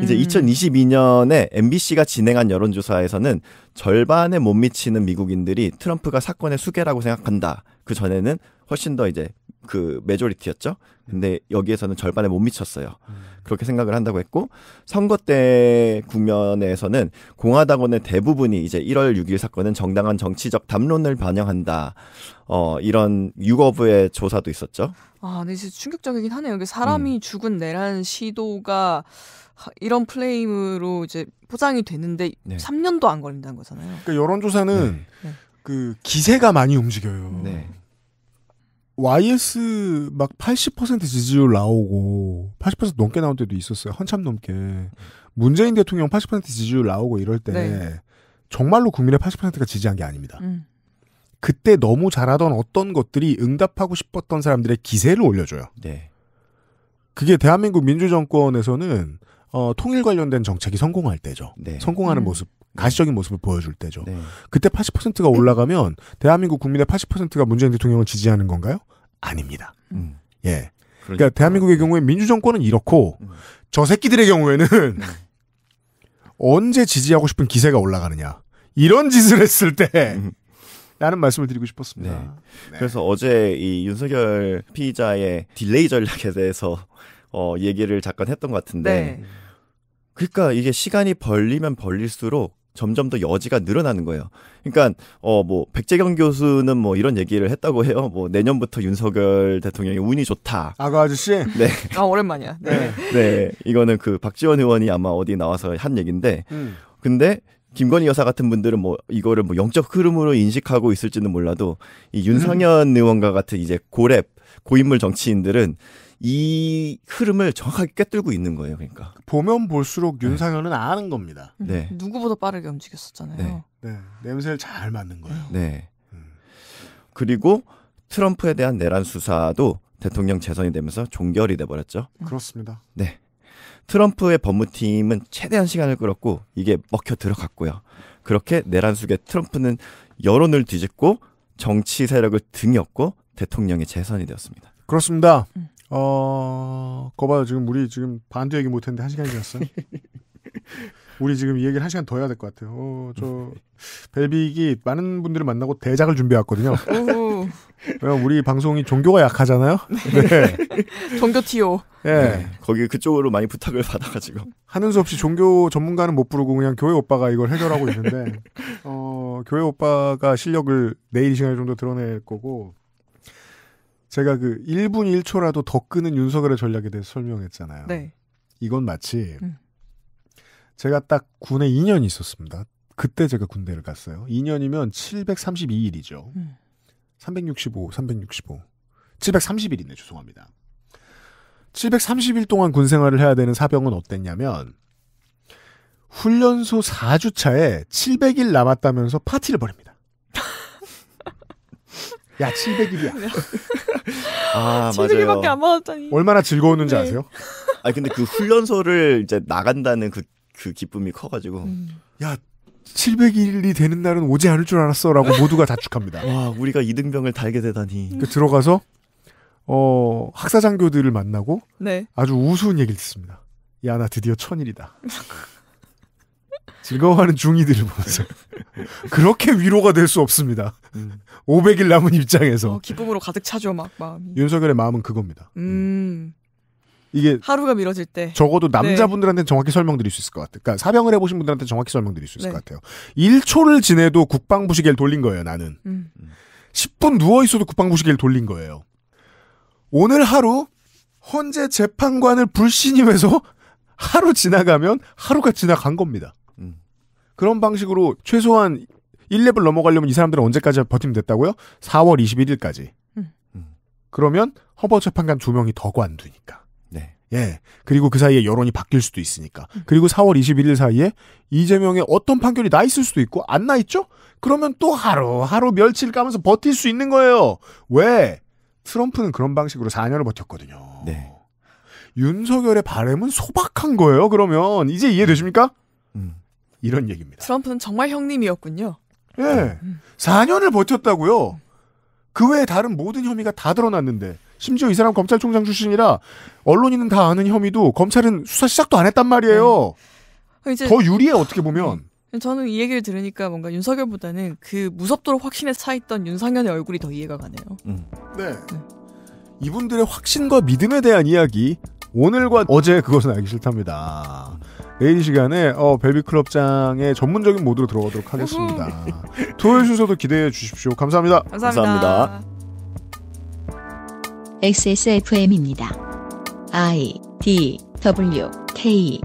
이제 2022년에 MBC가 진행한 여론조사에서는 절반에 못 미치는 미국인들이 트럼프가 사건의 수괴라고 생각한다. 그 전에는 훨씬 더 이제 그 메조리티였죠. 근데 여기에서는 절반에 못 미쳤어요. 그렇게 생각을 한다고 했고, 선거 때 국면에서는 공화당원의 대부분이 이제 1월 6일 사건은 정당한 정치적 담론을 반영한다. 이런 유거부의 조사도 있었죠. 아, 근데 진짜 충격적이긴 하네요. 사람이 죽은 내란 시도가 이런 플레임으로 이제 포장이 되는데 3년도 안 걸린다는 거잖아요. 그러니까 여론조사는 그 기세가 많이 움직여요. 네. YS 막 80% 지지율 나오고 80% 넘게 나온 때도 있었어요. 한참 넘게. 문재인 대통령 80% 지지율 나오고 이럴 때 정말로 국민의 80%가 지지한 게 아닙니다. 그때 너무 잘하던 어떤 것들이 응답하고 싶었던 사람들의 기세를 올려줘요. 네. 그게 대한민국 민주정권에서는 통일 관련된 정책이 성공할 때죠. 네. 성공하는 모습, 가시적인 모습을 보여줄 때죠. 그때 80%가 올라가면 대한민국 국민의 80%가 문재인 대통령을 지지하는 건가요? 아닙니다. 예. 그러니까 대한민국의 경우에 민주정권은 이렇고 저 새끼들의 경우에는 언제 지지하고 싶은 기세가 올라가느냐. 이런 짓을 했을 때 라는 말씀을 드리고 싶었습니다. 네. 그래서 어제 이 윤석열 피의자의 딜레이 전략에 대해서 얘기를 잠깐 했던 것 같은데 그러니까 이게 시간이 벌리면 벌릴수록 점점 더 여지가 늘어나는 거예요. 그러니까 뭐 백재경 교수는 뭐 이런 얘기를 했다고 해요. 뭐 내년부터 윤석열 대통령이 운이 좋다. 아가 아저씨? 네. 아, 오랜만이야. 네. 네. 이거는 그 박지원 의원이 아마 어디 나와서 한 얘기인데 근데 김건희 여사 같은 분들은 뭐 이거를 뭐 영적 흐름으로 인식하고 있을지는 몰라도 이 윤상현 의원과 같은 이제 고인물 정치인들은 이 흐름을 정확하게 꿰뚫고 있는 거예요. 그러니까 보면 볼수록 윤상현은 아는 겁니다. 네. 누구보다 빠르게 움직였었잖아요. 네. 냄새를 잘 맡는 거예요. 네. 그리고 트럼프에 대한 내란 수사도 대통령 재선이 되면서 종결이 돼버렸죠. 그렇습니다. 네. 트럼프의 법무팀은 최대한 시간을 끌었고 이게 먹혀 들어갔고요. 그렇게 내란 속에 트럼프는 여론을 뒤집고 정치 세력을 등였고 대통령이 재선이 되었습니다. 그렇습니다. 거 봐요. 지금 우리 지금 반도 얘기 못했는데 1시간이 지났어요. 우리 지금 이 얘기를 1시간 더 해야 될 것 같아요. 저 벨빅이 많은 분들을 만나고 대작을 준비해왔거든요. 왜냐면 우리 방송이 종교가 약하잖아요. 네. 종교 티오. 네. 거기 그쪽으로 많이 부탁을 받아가지고 하는 수 없이 종교 전문가는 못 부르고 그냥 교회 오빠가 이걸 해결하고 있는데 교회 오빠가 실력을 내일 이 시간에 좀 더 드러낼 거고 제가 그 1분 1초라도 더 끄는 윤석열의 전략에 대해서 설명했잖아요. 네. 이건 마치 제가 딱 군에 2년 있었습니다. 그때 제가 군대를 갔어요. 2년이면 732일이죠. 365. 730일이네, 죄송합니다. 730일 동안 군 생활을 해야 되는 사병은 어땠냐면 훈련소 4주차에 700일 남았다면서 파티를 벌입니다. 야, 700일이야. 아, 700일밖에 안 맞았다니. 얼마나 즐거웠는지 아세요? 아니, 근데 그 훈련소를 이제 나간다는 그 기쁨이 커가지고. 야, 700일이 되는 날은 오지 않을 줄 알았어. 라고 모두가 자축합니다. 와, 우리가 이등병을 달게 되다니. 들어가서, 학사장교들을 만나고. 네. 아주 우스운 얘기를 듣습니다. 야, 나 드디어 1000일이다. 즐거워하는 중이들을 보면서 그렇게 위로가 될 수 없습니다. 500일 남은 입장에서 기쁨으로 가득 차죠, 막 마음이. 윤석열의 마음은 그겁니다. 이게 하루가 미뤄질 때 적어도 남자분들한테는 정확히 설명드릴 수 있을 것 같아요. 그러니까 사병을 해보신 분들한테 정확히 설명드릴 수 있을 것 같아요. 1초를 지내도 국방부 시계를 돌린 거예요. 나는 10분 누워있어도 국방부 시계를 돌린 거예요. 오늘 하루 헌재 재판관을 불신임해서 하루 지나가면 하루가 지나간 겁니다. 그런 방식으로 최소한 1레벨 넘어가려면 이 사람들은 언제까지 버티면 됐다고요? 4월 21일까지. 그러면 헌법재판관 2명이 더 관두니까. 네. 예. 그리고 그 사이에 여론이 바뀔 수도 있으니까. 그리고 4월 21일 사이에 이재명의 어떤 판결이 나 있을 수도 있고 안 나 있죠? 그러면 또 하루 멸치를 까면서 버틸 수 있는 거예요. 왜? 트럼프는 그런 방식으로 4년을 버텼거든요. 네. 윤석열의 바람은 소박한 거예요. 그러면 이제 이해되십니까? 이런 얘기입니다. 트럼프는 정말 형님이었군요. 예. 4년을 버텼다고요. 그 외에 다른 모든 혐의가 다 드러났는데 심지어 이 사람 검찰총장 출신이라 언론인은 다 아는 혐의도 검찰은 수사 시작도 안 했단 말이에요. 이제 더 유리해 어떻게 보면. 저는 이 얘기를 들으니까 뭔가 윤석열보다는 그 무섭도록 확신에 차있던 윤상현의 얼굴이 더 이해가 가네요. 네. 이분들의 확신과 믿음에 대한 이야기 오늘과 어제 그것은 알기 싫답니다. 내일 이 시간에 벨빅클럽장의 전문적인 모드로 들어가도록 하겠습니다. 토요일 순서도 기대해 주십시오. 감사합니다. 감사합니다. XSFM입니다. I, D, W, K